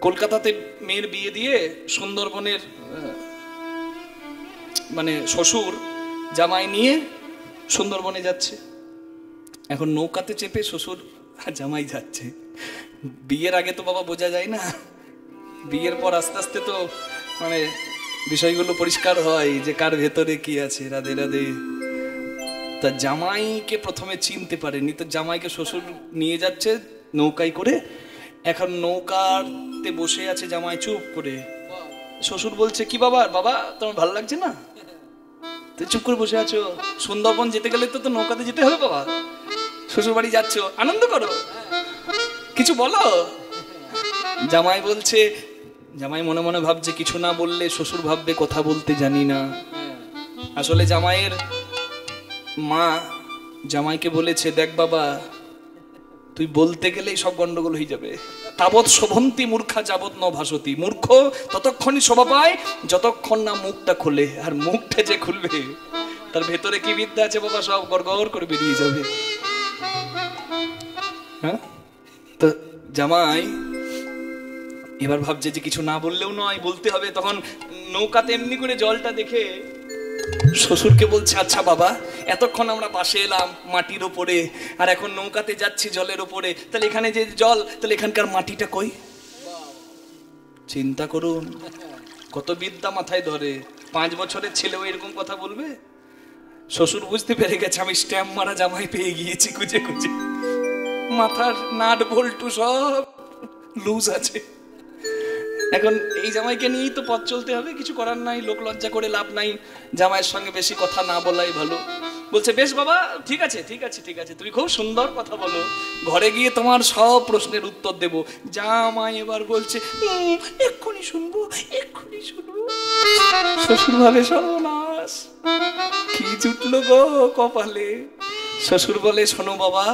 কলকাতাতে মেয়ের বিয়ে দিয়ে সুন্দরবনের মানে শ্বশুর জামাই নিয়ে সুন্দরবনে যাচ্ছে। এখন নৌকাতে চেপে শ্বশুর জামাই যাচ্ছে। বিয়ের আগে তো বাবা বোঝা যায় না, বিয়ের পর আস্তে আস্তে তো মানে বিষয়গুলো পরিষ্কার হয় যে কার ভেতরে কি আছে। রাধে রাধে। তা জামাইকে প্রথমে চিনতে পারেনি, তো জামাইকে শ্বশুর নিয়ে যাচ্ছে নৌকায় করে। এখন নৌকাতে বসে আছে জামাই চুপ করে। শ্বশুর বলছে, কি বাবা, বাবা তোমার ভালো লাগছে না? তুই চুপ করে বসে আছো। সুন্দরবন যেতে গেলে তো নৌকাতে যেতে হবে বাবা। শ্বশুর বাড়ি যাচ্ছ, আনন্দ করো, কিছু বলো। জামাই বলছে, জামাই মনে মনে ভাবছে কিছু না বললে শ্বশুর ভাববে কথা বলতে জানি না। আসলে জামাইয়ের মা জামাইকে বলেছে, দেখ বাবা, তুই বলতে গেলেই সব গন্ডগোল হয়ে যাবে। তাবৎ শোভন্তি মূর্খা যাবৎ ন ভাসতি। মূর্খ ততক্ষণই শোভা পায় যতক্ষণ না মুখটা খোলে। আর মুখটা যে খুলবে তার ভেতরে কি বিদ্যা আছে বাবা, সব গড়গড় করে বেরিয়ে যাবে। হ্যাঁ, তো জামাই এবার ভাবছে যে কিছু না বললেও নয়, বলতে হবে। তখন নৌকাতে এমনি করে জলটা দেখে শ্বশুরকে বলছে, আচ্ছা বাবা, এতক্ষণ আমরা বাসে এলাম মাটির ওপরে, আর এখন নৌকাতে যাচ্ছি জলের ওপরে, তাহলে এখানে যে জল, তাহলে এখানকার মাটিটা কই? চিন্তা করুন, কত বিদ্যা মাথায় ধরে। 5 বছরের ছেলেও এরকম কথা বলবে? শ্বশুর বুঝতে পেরে গেছে আমি স্ট্যাম্প মারা জামাই পেয়ে গিয়েছি খুঁজে খুঁজে, মাথার নাট বল্টু সব লুজ আছে। এখন এই জামাইকে নিয়েই তো পথ চলতে হবে, কিছু করার নাই, লোক লজ্জা করে লাভ নাই, জামাইয়ের সঙ্গে বেশি কথা না বলাই ভালো। বলছে, বেশ বাবা, ঠিক আছে ঠিক আছে ঠিক আছে, তুমি খুব সুন্দর কথা বলো, ঘরে গিয়ে তোমার সব প্রশ্নের উত্তর দেব। জামাই এবার বলছে, এক্ষুনি শুনবো এক্ষুনি শুনবো। শ্বশুর ভাবে সর্বনাশ, কি জুটলো গো কপালে। শ্বশুর বলে, শোনো বাবা,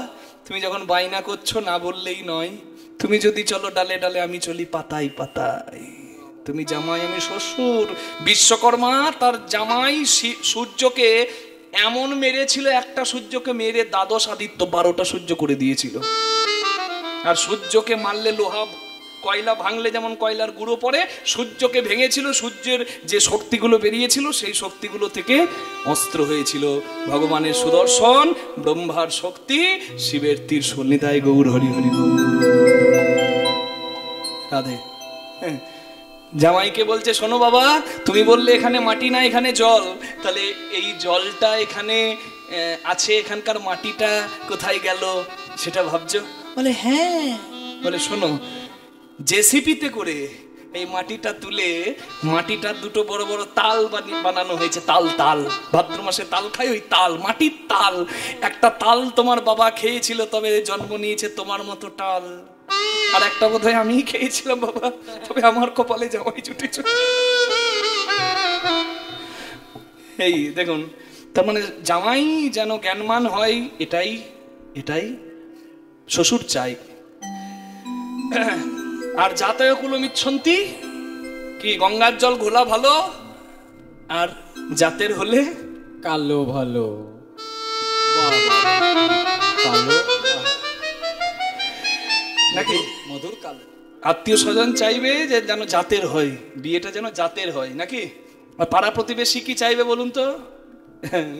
তুমি যখন বায়না করছো না বললেই নয়, তুমি যদি চলো ডালে ডালে, আমি চলি পাতায় পাতায়। তুমি জামাই, আমি শ্বশুর। বিশ্বকর্মা তার জামাই সূর্যকে এমন মেরেছিল, একটা সূর্যকে মেরে দ্বাদশ আদিত্য 12টা সূর্য করে দিয়েছিল। আর সূর্যকে মারলে লোহা, কয়লা ভাঙলে যেমন কয়লার গুঁড়ো পড়ে, সূর্যকে ভেঙেছিল, সূর্যের যে শক্তিগুলো বেরিয়েছিল সেই শক্তিগুলো থেকে অস্ত্র হয়েছিল ভগবানের সুদর্শন, ব্রহ্মার শক্তি, শিবের ত্রিশূল। নিতাই গৌর হরি হরি বল। রাধে। জামাইকে বলছে, শোনো বাবা, তুমি বললে এখানে মাটি না এখানে জল, তাহলে এই জলটা এখানে আছে, এখানকার মাটিটা কোথায় গেল সেটা ভাবছো? বলে হ্যাঁ। বলে শোনো, জেসিপিতে করে এই মাটিটা তুলে, মাটিটার দুটো বড় বড় তাল বানানো হয়েছে। তাল, তাল, ভাদ্র মাসে তাল খাই, ওই তাল, মাটির তাল। একটা তাল তোমার বাবা খেয়েছিল, তবে জন্ম নিয়েছে তোমার মতো টাল। আর একটা বোধহয় আমি খেয়েছিলাম বাবা, তবে আমার কপালে জামাই জুটেছে। এই দেখুন, তার মানে জামাই যেন জ্ঞানমান হয়, এটাই এটাই শ্বশুর চাই। আর জাতয় কুলমিচ্ছন্তি, কি গঙ্গার জল ঘোলা ভালো, আর জাতের হলে কালো ভালো। কালো নাকি মধুর কালো। আত্মীয় স্বজন চাইবে যে যেন জাতের হয়, বিয়েটা যেন জাতের হয় নাকি। আর পাড়া প্রতিবেশী কি চাইবে বলুন তো?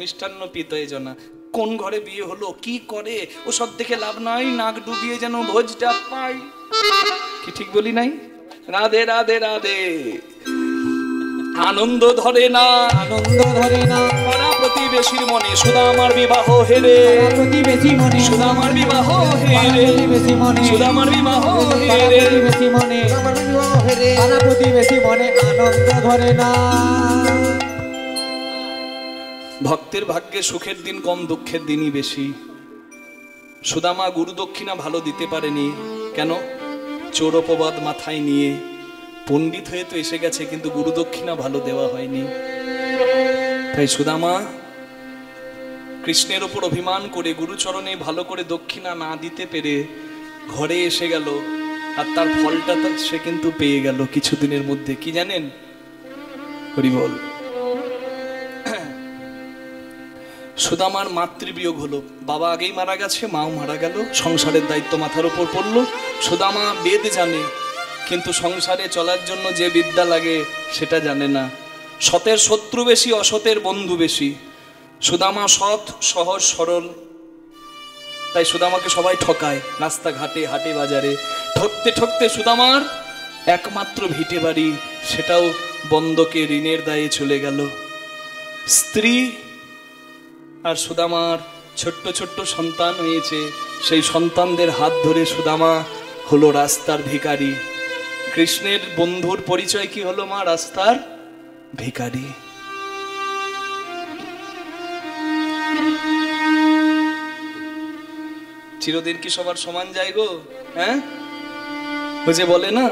মিষ্টান্ন পিতয়ে জনা। কোন ঘরে বিয়ে হলো, কি করে, ও সব দেখে লাভ নাই, নাক ডুবিয়ে যেন ভোজটা পাই। কি ঠিক বলি নাই? রাধে রাধে রাধে। আনন্দ ধরে না, আনন্দ ধরে না, পাড়া প্রতিবেশীর মনে সুদামার বিবাহ হেরে, প্রতিবেশী মনে সুদামার বিবাহ হেরে, প্রতিবেশী মনে সুদামার বিবাহ হেরে, প্রতিবেশী মনে পাড়া প্রতিবেশী মনে আনন্দ ধরে না। ভক্তের ভাগ্যে সুখের দিন কম, দুঃখের দিনই বেশি। সুদামা গুরু দক্ষিণা ভালো দিতে পারেনি কেন? চোর অপবাদ মাথায় নিয়ে পণ্ডিত হয়ে তো এসে গেছে, কিন্তু গুরু দক্ষিণা ভালো দেওয়া হয়নি। তাই সুদামা কৃষ্ণের ওপর অভিমান করে গুরুচরণে ভালো করে দক্ষিণা না দিতে পেরে ঘরে এসে গেল, আর তার ফলটা সে কিন্তু পেয়ে গেল কিছুদিনের মধ্যে। কি জানেন? হরি বল। সুদামার মাতৃবিয়োগ হলো, বাবা আগেই মারা গেছে, মাও মারা গেল, সংসারের দায়িত্ব মাথার উপর পড়লো। সুদামা বেদ জানে, কিন্তু সংসারে চলার জন্য যে বিদ্যা লাগে সেটা জানে না। সতের শত্রু বেশি, অসতের বন্ধু বেশি। সুদামা সৎ, সহজ, সরল, তাই সুদামাকে সবাই ঠকায়, রাস্তাঘাটে, হাটে বাজারে। ঠকতে ঠকতে সুদামার একমাত্র ভিটে বাড়ি, সেটাও বন্ধকে ঋণের দায়ে চলে গেল। স্ত্রী আর সুদামার ছোট্ট ছোট্ট সন্তান হয়েছে, সেই সন্তানদের হাত ধরে সুদামা হলো রাস্তার ভিখারি। কৃষ্ণের বন্ধুর পরিচয় কি হলো? মা রাস্তার ভিখারি। চিরদিন কি সবার সমান যায় গো? হ্যাঁ, ও যে বলে না,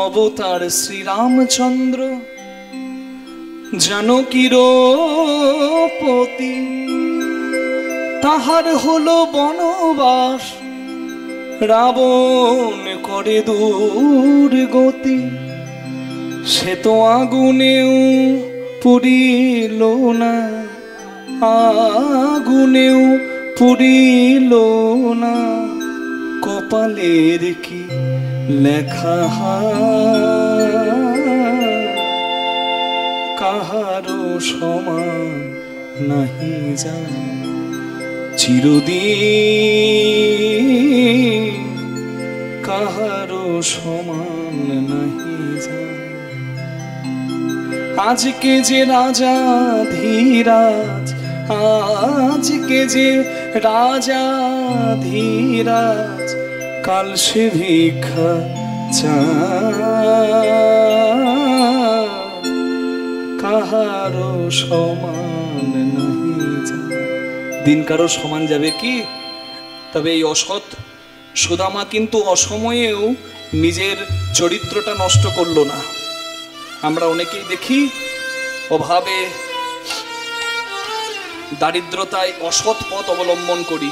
অবতার শ্রীরামচন্দ্র জানকীর পতি, তাহার হলো বনবাস, রাবণ করে দূর গতি। সে তো আগুনেও পুরিল না, আগুনেও পুরিল না, কপালের কি লেখা। কাহারো সমান নাহি জান, চিরদিন কাহারো সমান নাহি জান। আজকে যে রাজা ধীরাজ, আজকে যে রাজা ধীরাজ, কাল সে ভিক্ষা কাহারো সমান নাহি জান। দিন কারো সমান যাবে কি? তবে এই অসৎ সুদামা কিন্তু অসময়েও নিজের চরিত্রটা নষ্ট করলো না। আমরা অনেকেই দেখি অভাবে দারিদ্রতায় অসৎ পথ অবলম্বন করি,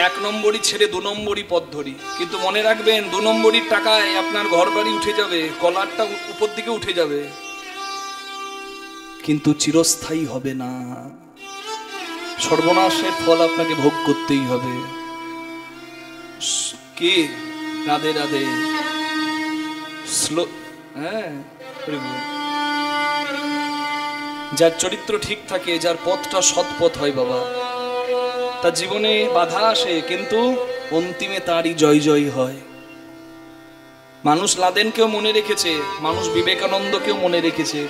1 নম্বরই ছেড়ে 2 নম্বরই পথ ধরি। কিন্তু মনে রাখবেন 2 নম্বরই টাকায় আপনার ঘর বাড়ি উঠে যাবে, কলারটা উপর দিকে উঠে যাবে, কিন্তু চিরস্থায়ী হবে না। সর্বনাশের ফল আপনাকে ভোগ করতেই হবে। কে? রাধে রাধে। হ্যাঁ, যার চরিত্র ঠিক থাকে, যার পথটা সৎ পথ হয় বাবা, তার জীবনে বাধা আসে কিন্তু অন্তিমে তারই জয় জয় হয়। মানুষ লাদেনকেও মনে রেখেছে, মানুষ বিবেকানন্দকেও মনে রেখেছে।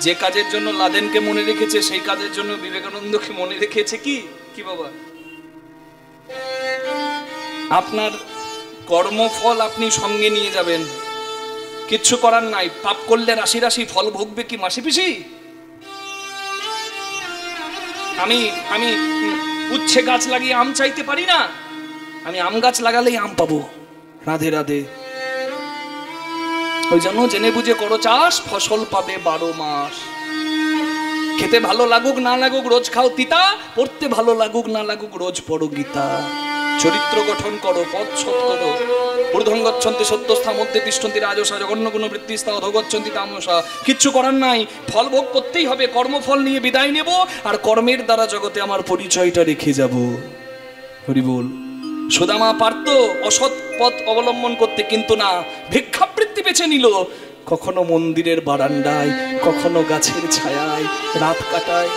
যে কাজের জন্য লাদেনকে মনে রেখেছে সেই কাজের জন্য বিবেকানন্দকে মনে রেখেছে। কি কি বাবা? আপনার কর্মফল আপনি সঙ্গে নিয়ে যাবেন, কিচ্ছু করার নাই। পাপ করলে রাশি রাশি ফল ভোগবে কি মাসি পিসি? আমি আমি উচ্ছে গাছ লাগিয়ে আম চাইতে পারি না, আমি আম গাছ লাগালেই আম পাবো। রাধে রাধে। ওই জন্য জেনে বুঝে করো চাষ, ফসল পাবে 12 মাস। খেতে ভালো লাগুক না লাগুক রোজ খাও তিতা, পড়তে ভালো লাগুক না লাগুক রোজ পড়ো গীতা। চরিত্র গঠন করো, পথ সৎ করো। ঊর্ধ্বং গচ্ছন্তি সত্যস্থা মধ্যে তিষ্ঠন্তি রাজসা, জঘন্য গুণ বৃত্তিস্থা অধোগচ্ছন্তি তামসা। কিচ্ছু করার নাই, ফল ভোগ করতেই হবে। কর্মফল নিয়ে বিদায় নেব, আর কর্মের দ্বারা জগতে আমার পরিচয়টা রেখে যাব। হরি বল। সুদামা পারত অসৎ পথ অবলম্বন করতে, কিন্তু না, ভিক্ষাবৃত্তি বেছে নিল। কখনো মন্দিরের বারান্দায়, কখনো গাছের ছায়ায় রাত কাটায়।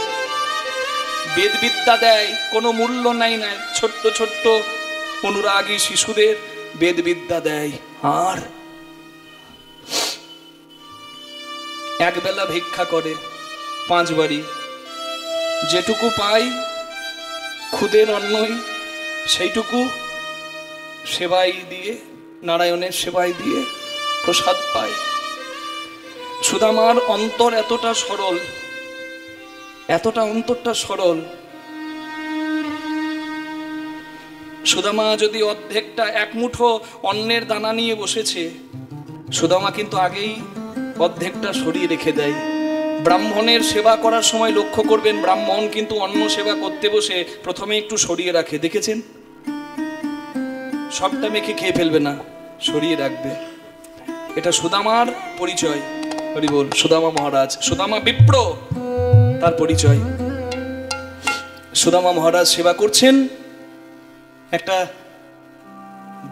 বেদ বিদ্যা দেয়, কোনো মূল্য নাই নাই। ছোট্ট ছোট্ট অনুরাগী শিশুদের বেদ বিদ্যা দেয়, আর একবেলা ভিক্ষা করে 5 বাড়ি। যেটুকু পাই খুদের অন্নই, সেইটুকু সেবাই দিয়ে, নারায়ণের সেবাই দিয়ে প্রসাদ পায়। সুদামার অন্তর এতটা সরল, এতটা অন্তরটা সরল। সুদামা যদি অর্ধেকটা 1 মুঠো অন্নের দানা নিয়ে বসেছে, সুদামা কিন্তু আগেই অর্ধেকটা সরিয়ে রেখে দেয়। ব্রাহ্মণের সেবা করার সময় লক্ষ্য করবেন, ব্রাহ্মণ কিন্তু অন্ন সেবা করতে বসে প্রথমে একটু সরিয়ে রাখে, দেখেছেন? সবটা মেখে খেয়ে ফেলবে না, সরিয়ে রাখবে। এটা সুদামার পরিচয়। হরি বল। সুদামা মহারাজ, সুদামা বিপ্র, তার পরিচয়। সুদামা মহারাজ সেবা করছেন, একটা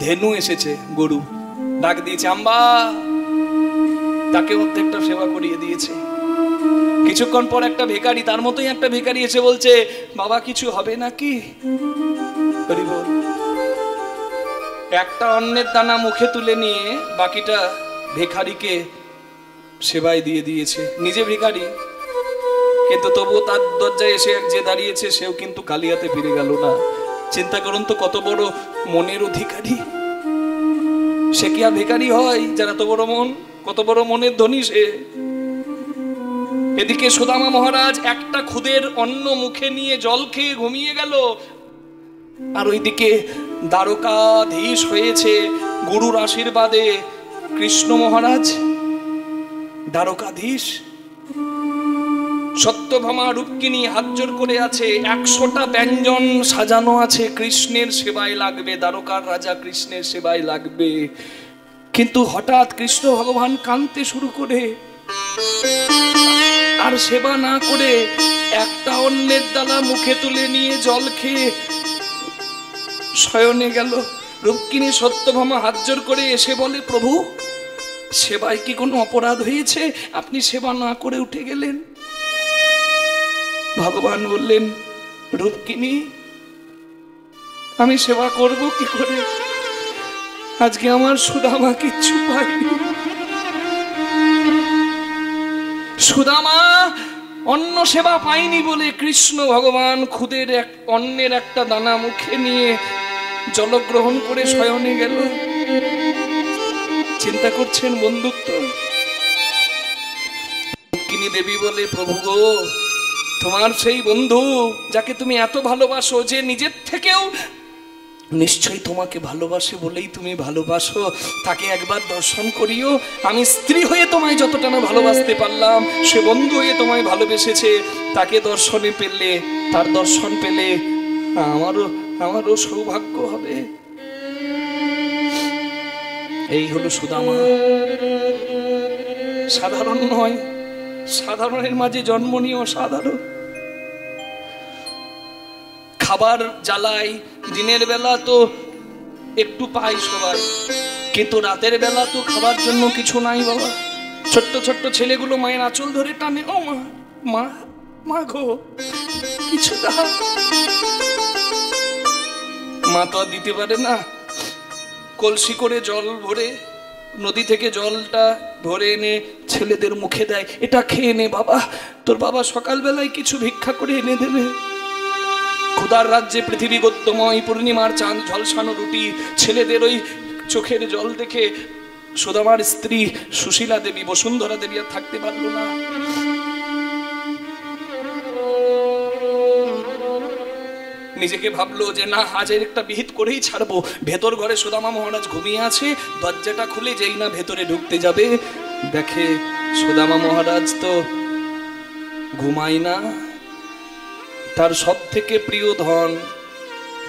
ধেনু এসেছে, গরু ডাক দিয়েছে আম্বা, তাকে অর্ধেকটা সেবা করিয়ে দিয়েছে। কিছুক্ষণ পর একটা ভিখারি, তার মতোই একটা ভিখারি এসে বলছে, বাবা কিছু হবে নাকি? হরি বল। একটা অন্নের দানা মুখে তুলে নিয়ে বাকিটা ভিখারিকে সেবায় দিয়ে দিয়েছে। নিজে ভিখারি, কিন্তু তবুও তার দরজায় এসে যে দাঁড়িয়েছে সেও কিন্তু খালি হাতে ফিরে গেল না। চিন্তা করুন তো, কত বড় মনের অধিকারী। সে কি আর ভিখারি হয় যারা এত বড় মন? কত বড় মনের ধনী সে। এদিকে সুদামা মহারাজ একটা খুদের অন্ন মুখে নিয়ে জল খেয়ে ঘুমিয়ে গেল, আর ওইদিকে দ্বারকাধীশ হয়েছে গুরুর আশীর্বাদে কৃষ্ণ মহারাজ দ্বারকাধীশ। সত্যভামা রূপকিনী হাত জোর করে আছে, 100টা ব্যঞ্জন সাজানো আছে, কৃষ্ণের সেবায় লাগবে, দ্বারকার রাজা কৃষ্ণের সেবায় লাগবে। কিন্তু হঠাৎ কৃষ্ণ ভগবান কাঁদতে শুরু করে, আর সেবা না করে একটা অন্নের দানা মুখে তুলে নিয়ে জল খেয়ে শয়নে গেল। রূপকিনী সত্যভামা হাত জোর করে এসে বলে, প্রভু সেবায় কি কোনো অপরাধ হয়েছে? আপনি সেবা না করে উঠে গেলেন। ভগবান বললেন, রূপকিনী, আমি সেবা করব কি করে? আজকে আমার সুদামা কিচ্ছু পাইনি। সুদামা অন্ন সেবা পাইনি বলে কৃষ্ণ ভগবান খুদের অন্নের একটা দানা মুখে নিয়ে জলগ্রহণ করে শয়নে গেল। চিন্তা করছেন বন্ধুত্ব? রূপকিনী দেবী বলে, প্রভু গো, তোমার সেই বন্ধু যাকে তুমি এত ভালোবাসো, যে নিজের থেকেও নিশ্চয়ই তোমাকে ভালোবাসে বলেই তুমি ভালোবাসো, তাকে একবার দর্শন করিও। আমি স্ত্রী হয়ে তোমায় যতটা না ভালোবাসতে পারলাম, সে বন্ধু হয়ে তোমায় ভালোবেসেছে। তাকে দর্শনে পেলে, তার দর্শন পেলে আমারও সৌভাগ্য হবে। এই হলো সুদামা। সাধারণ নয়, সাধারণের মাঝে জন্ম নিয়ে অসাধারণ। খাবার জ্বালায় দিনের বেলা তো একটু পাই সবাই, কিন্তু রাতের বেলা তো খাবার জন্য কিছু নাই বাবা। ছোট্ট ছোট্ট ছেলেগুলো মায়ের আঁচল ধরে টানে, ও মা, মা, মা গো, কিছু দাও। মা তো আর দিতে পারে না। কলসি করে জল ভরে, নদী থেকে জলটা ভরে এনে ছেলেদের মুখে দেয়, এটা খেয়ে নে বাবা, তোর বাবা সকালবেলায় কিছু ভিক্ষা করে এনে দেবে। ক্ষুধার রাজ্যে পৃথিবী গদ্যময়, পূর্ণিমার চাঁদ ঝলসানো রুটি। ছেলেদের ওই চোখের জল দেখে সুদামার স্ত্রী সুশীলা দেবী, বসুন্ধরা দেবী আর থাকতে পারল না। নিজেকে ভাবলো যে না, আজ একটা বিহিত করেই ছাড়বো। ভেতর ঘরে সুদামা মহারাজ ঘুমিয়ে আছে। দরজাটা খুলে যেই না ভেতরে ঢুকতে যাবে, দেখে সুদামা মহারাজ তো ঘুমায় না। তার সব থেকে প্রিয় ধন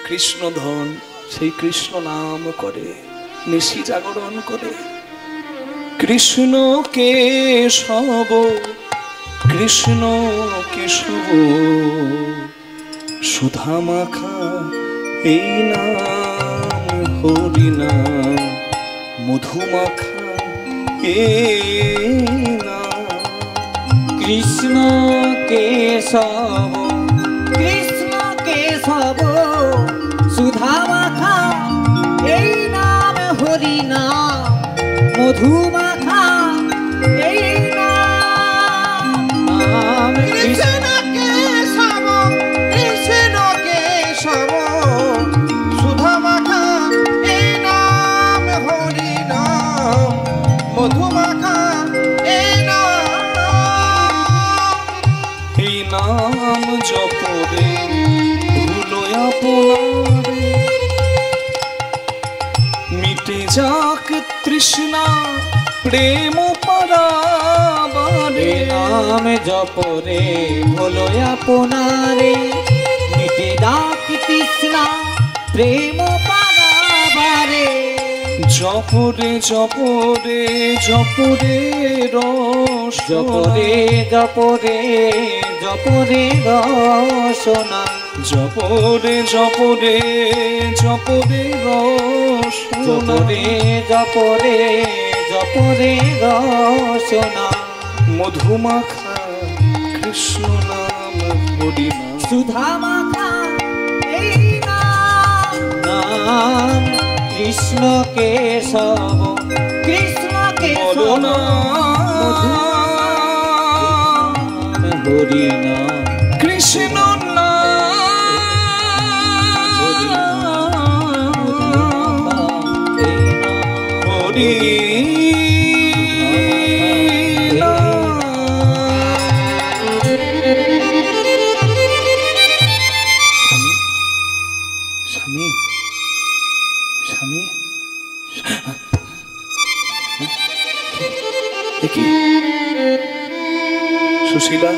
কৃষ্ণ ধন, সেই কৃষ্ণ নাম করে, নিশি জাগরণ করে। কৃষ্ণ কেশব, কৃষ্ণ কেশব, সুধা মাখা এই নাম হরি নাম, মধু মাখা এই নাম। কৃষ্ণ কেশব, কৃষ্ণ কেশব, সুধা মাখা এই নাম হরি নাম, মধু মাখা এই নাম। নাম কৃষ্ণ কেশব, কৃষ্ণ কেশব, সুধা মাখা এই নাম হরি নাম, মধু মাখা এই নাম। এই নাম জপরে ভুলো আপনারে, মিটে যাক তৃষ্ণা প্রেম পারাবারে। নাম জপরে ভুলো আপনারে, মিটে যাক তৃষ্ণা প্রেম পারাবারে। জপরে জপরে জপরে রস, জপরে জপরে জপরে রসনা, জপরে জপরে জপরে রস, জপরে জপরে জপরে রসনা। মধু মাখা কৃষ্ণ নাম হরি নাম, সুধা মাখা এই নাম। নাম কৃষ্ণ কেশব, কৃষ্ণ কেশব, মধু হরি নাম। কৃষ্ণ হরি স্বামী, স্বামী, কি সুশীলা,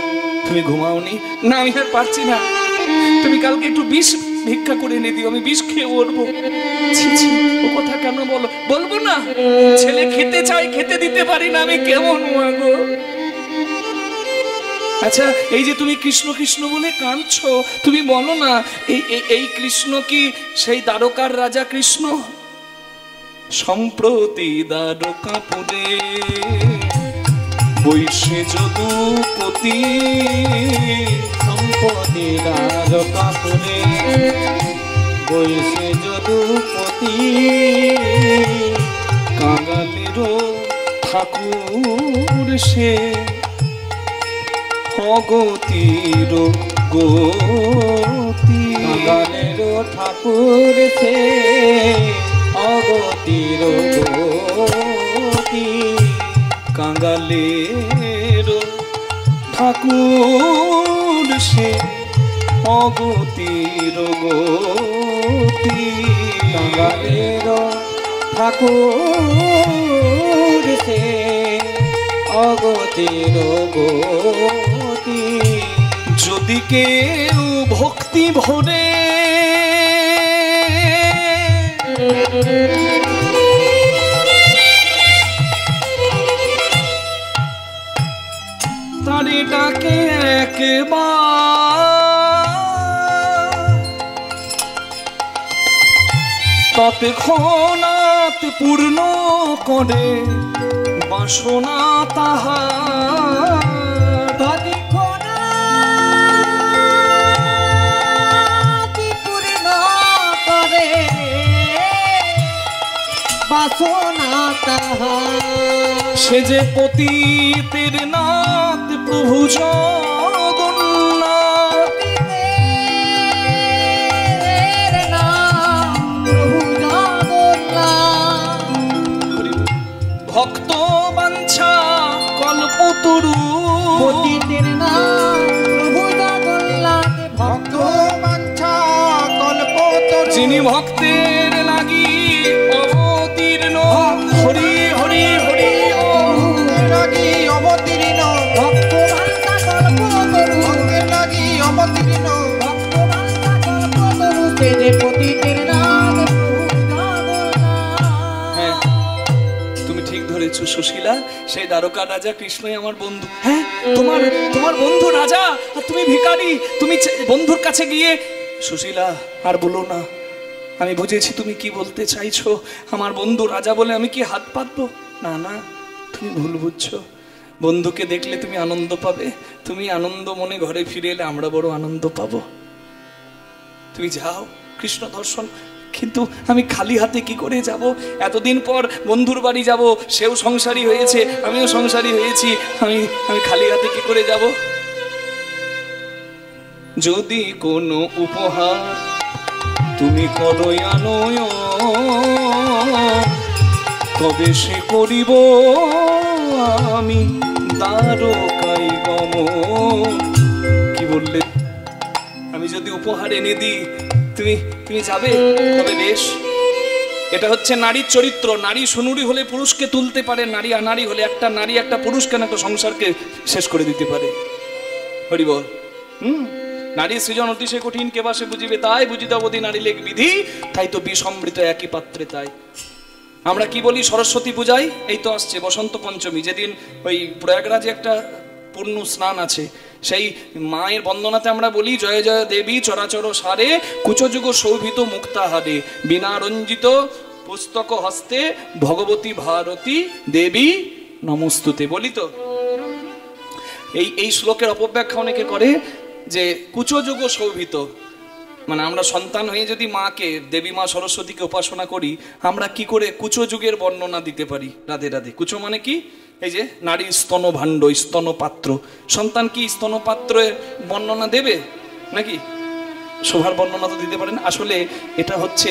তুমি ঘুমাওনি? না, আমি আর পারছি না। তুমি কালকে একটু বিষ ভিক্ষা করে এনে দিও, আমি বিষ খেয়ে উঠবো। ছি ছি, ও কথা কেন বলো? বলবো না? ছেলে খেতে চাই, খেতে দিতে পারি না, আমি কেমন মাগো। আচ্ছা, এই যে তুমি কৃষ্ণ কৃষ্ণ বলে কাঁদছো, তুমি বলো না, এই কৃষ্ণ কি সেই দ্বারকার রাজা কৃষ্ণ? সম্প্রতি দ্বারকাপুরে বৈশে যদুপতি, সম্পত্তি দ্বারকাপুরে বৈশে যদুপতি কাঙালেরও ঠাকুর সে অগতির গতি। কাঙালের ঠাকুর সে অগতির গতি। কাঙালের ঠাকুর সে অগতির গতি। কাঙালের ঠাকুর সে অগতির গতি। যদি কেউ ভক্তি ভরে তারে ডাকে একবার তৎক্ষণাৎ পূর্ণ করে বাসনা তাহার। বাসনা তাহার। সে যে পতিতের নাথ প্রভু জগন্নাথ। ভক্ত বাঞ্ছা কল্পতরু পতিতের নাম প্রভু জগন্নাথ। ভক্ত বাঞ্ছা কল্পতরু যিনি ভক্তের লাগি অবতীর্ণ। হরি হরি হরি লাগি অবতীর্ণ। ভক্ত বাঞ্ছা কল্পতরু ভক্তের লাগি অবতীর্ণ। ভক্ত বাঞ্ছা কল্পতরু সে যে পতিতের নাম প্রভু জগন্নাথ। হ্যাঁ, তুমি ঠিক ধরেছো সুশীলা। সেই দ্বারকা রাজা কৃষ্ণই আমার বন্ধু। হ্যাঁ, তোমার তোমার বন্ধু রাজা আর তুমি ভিখারি। তুমি বন্ধুর কাছে গিয়ে সুশীলা আর বলো না, আমি বুঝেছি তুমি কি বলতে চাইছো। আমার বন্ধু রাজা বলে আমি কি হাত পাতবো? না না, তুমি ভুল বুঝছো। বন্ধুকে দেখলে তুমি আনন্দ পাবে। তুমি আনন্দ মনে ঘরে ফিরে এলে আমরা বড় আনন্দ পাবো। তুমি যাও কৃষ্ণ দর্শন। কিন্তু আমি খালি হাতে কি করে যাব? এতদিন পর বন্ধুর বাড়ি যাব, সেও সংসারী হয়েছে, আমিও সংসারী হয়েছি। আমি খালি হাতে কি করে যাব? যদি কোনো উপহার তুমি করো আনয়, তবে সে করিব আমি দ্বারকায় গমন। কি বললে? আমি যদি উপহার এনে দিই তুমি যাবে? তবে বেশ। এটা হচ্ছে নারীর চরিত্র। নারী সুনুরি হলে পুরুষকে তুলতে পারে, নারী আনারী হলে একটা নারী একটা পুরুষ কেন একটা সংসারকে শেষ করে দিতে পারে। হরি বল। নারী সৃজন অতিশে কঠিন, কেবা সে বুঝিবে তাই, বুঝিতে অবধি নারী লেখ বিধি, তাই তো বিষমৃত একই পাত্রে তাই। আমরা কি বলি সরস্বতী পূজায়? এই তো আসছে বসন্ত পঞ্চমী, যেদিন ওই প্রয়াগরাজে একটা পূর্ণ স্নান আছে। সেই মায়ের বন্দনাতে আমরা বলি জয় জয় দেবী চরাচর সারে, কুচযুগ শোভিত মুক্তাহারে, বিনা রঞ্জিত পুস্তক হস্তে, ভগবতী ভারতী দেবী নমস্তুতে। বলি তো এই শ্লোকের অপব্যাখ্যা অনেকে করে যে কুচযুগ শোভিত, মানে আমরা সন্তান হয়ে যদি মাকে দেবী মা সরস্বতীকে উপাসনা করি, আমরা কি করে কুচযুগের বর্ণনা দিতে পারি? রাধে রাধে। কুচ মানে কি? এই যে নারী স্তন ভাণ্ড, স্তনপাত্র। সন্তান কি স্তনপাত্রের বর্ণনা দেবে নাকি? শোভার বর্ণনা তো দিতে পারেন। আসলে এটা হচ্ছে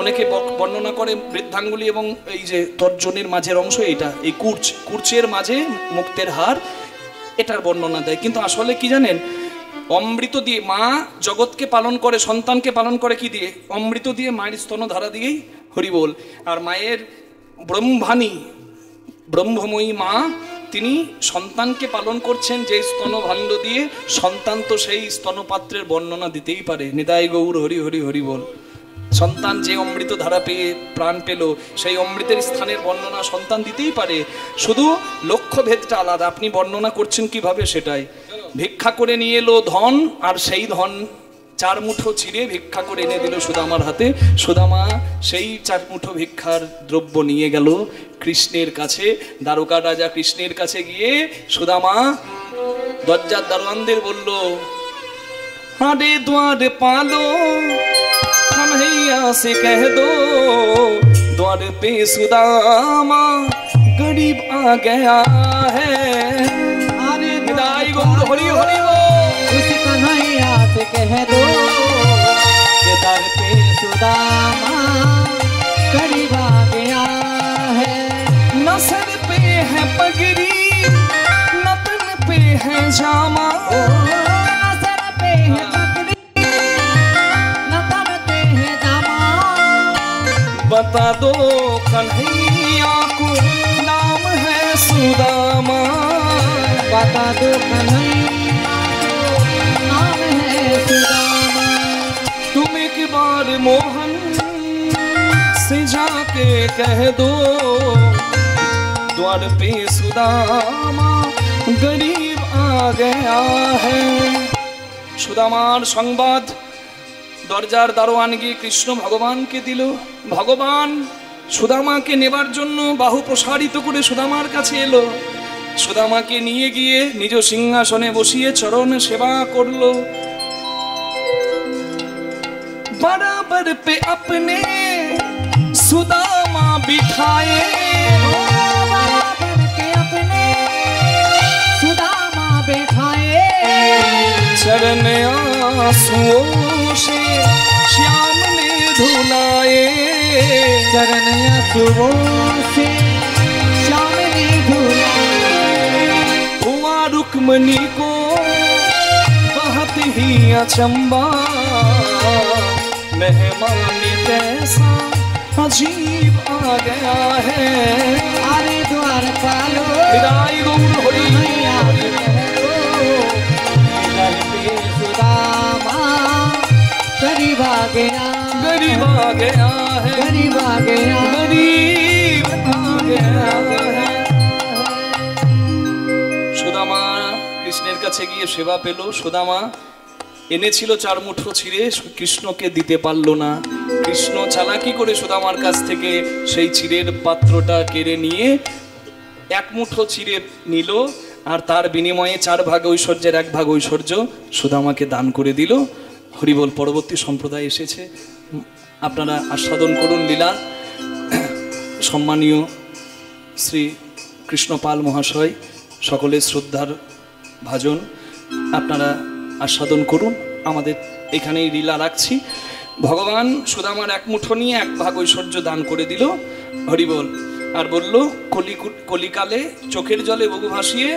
অনেকে বর্ণনা করে বৃদ্ধাঙ্গুলি এবং এই যে তর্জনীর মাঝের অংশ, এটা এই কুর্চের মাঝে মুক্তের হার, এটার বর্ণনা দেয়। কিন্তু আসলে কি জানেন, অমৃত দিয়ে মা জগৎকে পালন করে, সন্তানকে পালন করে কি দিয়ে? অমৃত দিয়ে, মায়ের স্তনধারা দিয়েই। হরি বল। আর মায়ের ব্রহ্মাণী ব্রহ্মময়ী মা, তিনি সন্তানকে পালন করছেন যে স্তনভাণ্ড দিয়ে। সন্তান তো সেই স্তনপাত্রের বর্ণনা দিতেই পারে। নিতাই গৌর হরি হরি হরি বল। সন্তান যে অমৃত ধারা পেয়ে প্রাণ পেল, সেই অমৃতের স্থানের বর্ণনা সন্তান দিতেই পারে। শুধু লক্ষ্যভেদটা আলাদা। আপনি বর্ণনা করছেন কিভাবে সেটাই। ভিক্ষা করে নিয়ে এলো ধন, আর সেই ধন 4 মুঠো ছিঁড়ে ভিক্ষা করে এনে দিল সুদামার হাতে। সুদামা সেই 4 মুঠো ভিক্ষার দ্রব্য নিয়ে গেল কৃষ্ণের কাছে। দ্বারকা রাজা কৃষ্ণের কাছে গিয়ে সুদামা দরজার দারোয়ানদের বলল, আরে দ্বার পালো, कन्हैया से कह दो द्वार पे सुदामा गरीब आ गया है। अरे निदाई गौर हरि हरि बोल। उस कन्हैया से कह दो कि दर पे सुदामा गरीब आ गया है। न सर पे है पगड़ी न तन पे है जामा, न सर पे है पगड़ी न तन पे है जामा। बता दो कन्हैया को नाम है सुदामा, बता दो कन्हैया को नाम है सुदामा। तुम एक बार मोहन से जाके कह दो द्वार पे सुदामा गरीब आ गया है। সুদামার সংবাদ দরজার দারোয়ান গিয়ে কৃষ্ণ ভগবানকে দিল। ভগবান সুদামাকে নেবার জন্য বাহু প্রসারিত করে সুদামার কাছে এলো। সুদামাকে নিয়ে গিয়ে নিজ সিংহাসনে বসিয়ে চরণ সেবা করলো। बराबर पे अपने सुदामा बिठाए, बराबर के अपने सुदामा बैठाए। चरण आंसुओं से श्याम ने धुलाए, चरण आंसुओं से श्याम ने धुलाए। हुआ रुक्मणी को बहुत ही अचंबा, मेहमान कैसा अजीब आ गया है। अरे द्वार पालो निदाई गौर हरि कन्हैया से कह दो दर पे सुदामा गरीब आ गया। गरीब आ गया है, गरीब आ गया। गरीब आ गया है। সুদামা কৃষ্ণের কাছে গিয়ে সেবা পেল। সুদামা এনেছিল 4 মুঠো চিড়ে, কৃষ্ণকে দিতে পারলো না। কৃষ্ণ চালাকি করে সুদামার কাছ থেকে সেই চিড়ের পাত্রটা কেড়ে নিয়ে 1 মুঠো চিড়ে নিল, আর তার বিনিময়ে 4 ভাগ ঐশ্বর্যের 1 ভাগ ঐশ্বর্য সুদামাকে দান করে দিল। হরিবোল। পরবর্তী সম্প্রদায় এসেছে, আপনারা আস্বাদন করুন লীলা। সম্মানীয় শ্রী কৃষ্ণপাল মহাশয়, সকলের শ্রদ্ধার ভাজন, আপনারা আস্বাদন করুন। আমাদের এখানেই লীলা রাখছি। ভগবান সুদামার 1 মুঠো নিয়ে 1 ভাগ ঐশ্বর্য দান করে দিল। হরিবোল। আর বলল, কলিকালে চোখের জলে বহু ভাসিয়ে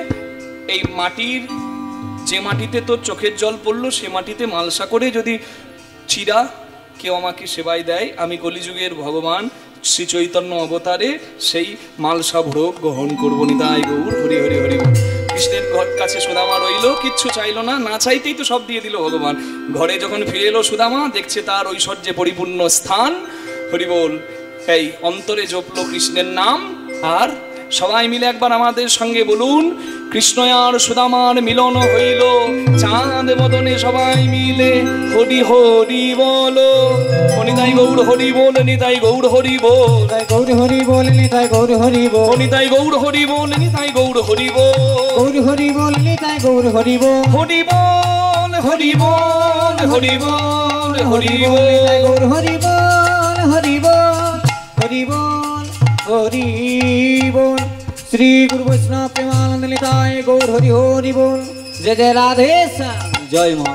এই মাটির, যে মাটিতে তোর চোখের জল পড়লো সে মাটিতে মালসা করে যদি চিরা কেউ আমাকে সেবায় দেয়, আমি কলিযুগের ভগবান শ্রী চৈতন্য অবতারে সেই মালসা ভোগ গ্রহণ করবো। নিতাই গৌর হরি হরি হরি। কৃষ্ণের কাছে সুদামা রইল, কিচ্ছু চাইলো না, না চাইতেই তো সব দিয়ে দিল ভগবান। ঘরে যখন ফিরে এলো সুদামা, দেখছে তার ঐশ্বর্যে পরিপূর্ণ স্থান। হরিবোল। এই অন্তরে জপলো কৃষ্ণের নাম। আর সবাই মিলে একবার আমাদের সঙ্গে বলুন, কৃষ্ণ আর সুদামার মিলন হইল চাঁদ বদনে। সবাই মিলে হরি হরি বলো। নিতাই গৌর হরি বল, নিতাই গৌর হরি বল, গৌর হরি বল, নিতাই গৌর হরি বল, নিতাই গৌর হরি বল, নিতাই গৌর হরি বল, গৌর হরি বল, নিতাই গৌর হরি বল, হরি বল হরি বল, হরি বল হরি বল, নিতাই গৌর হরি বল, হরি বল, হরি বল, হরি বল। শ্রী গুরু বৈষ্ণব প্রেমানন্দ নিতাই গৌর হরি হরি বল। জয় জয় রাধে শ্যাম। জয় মা।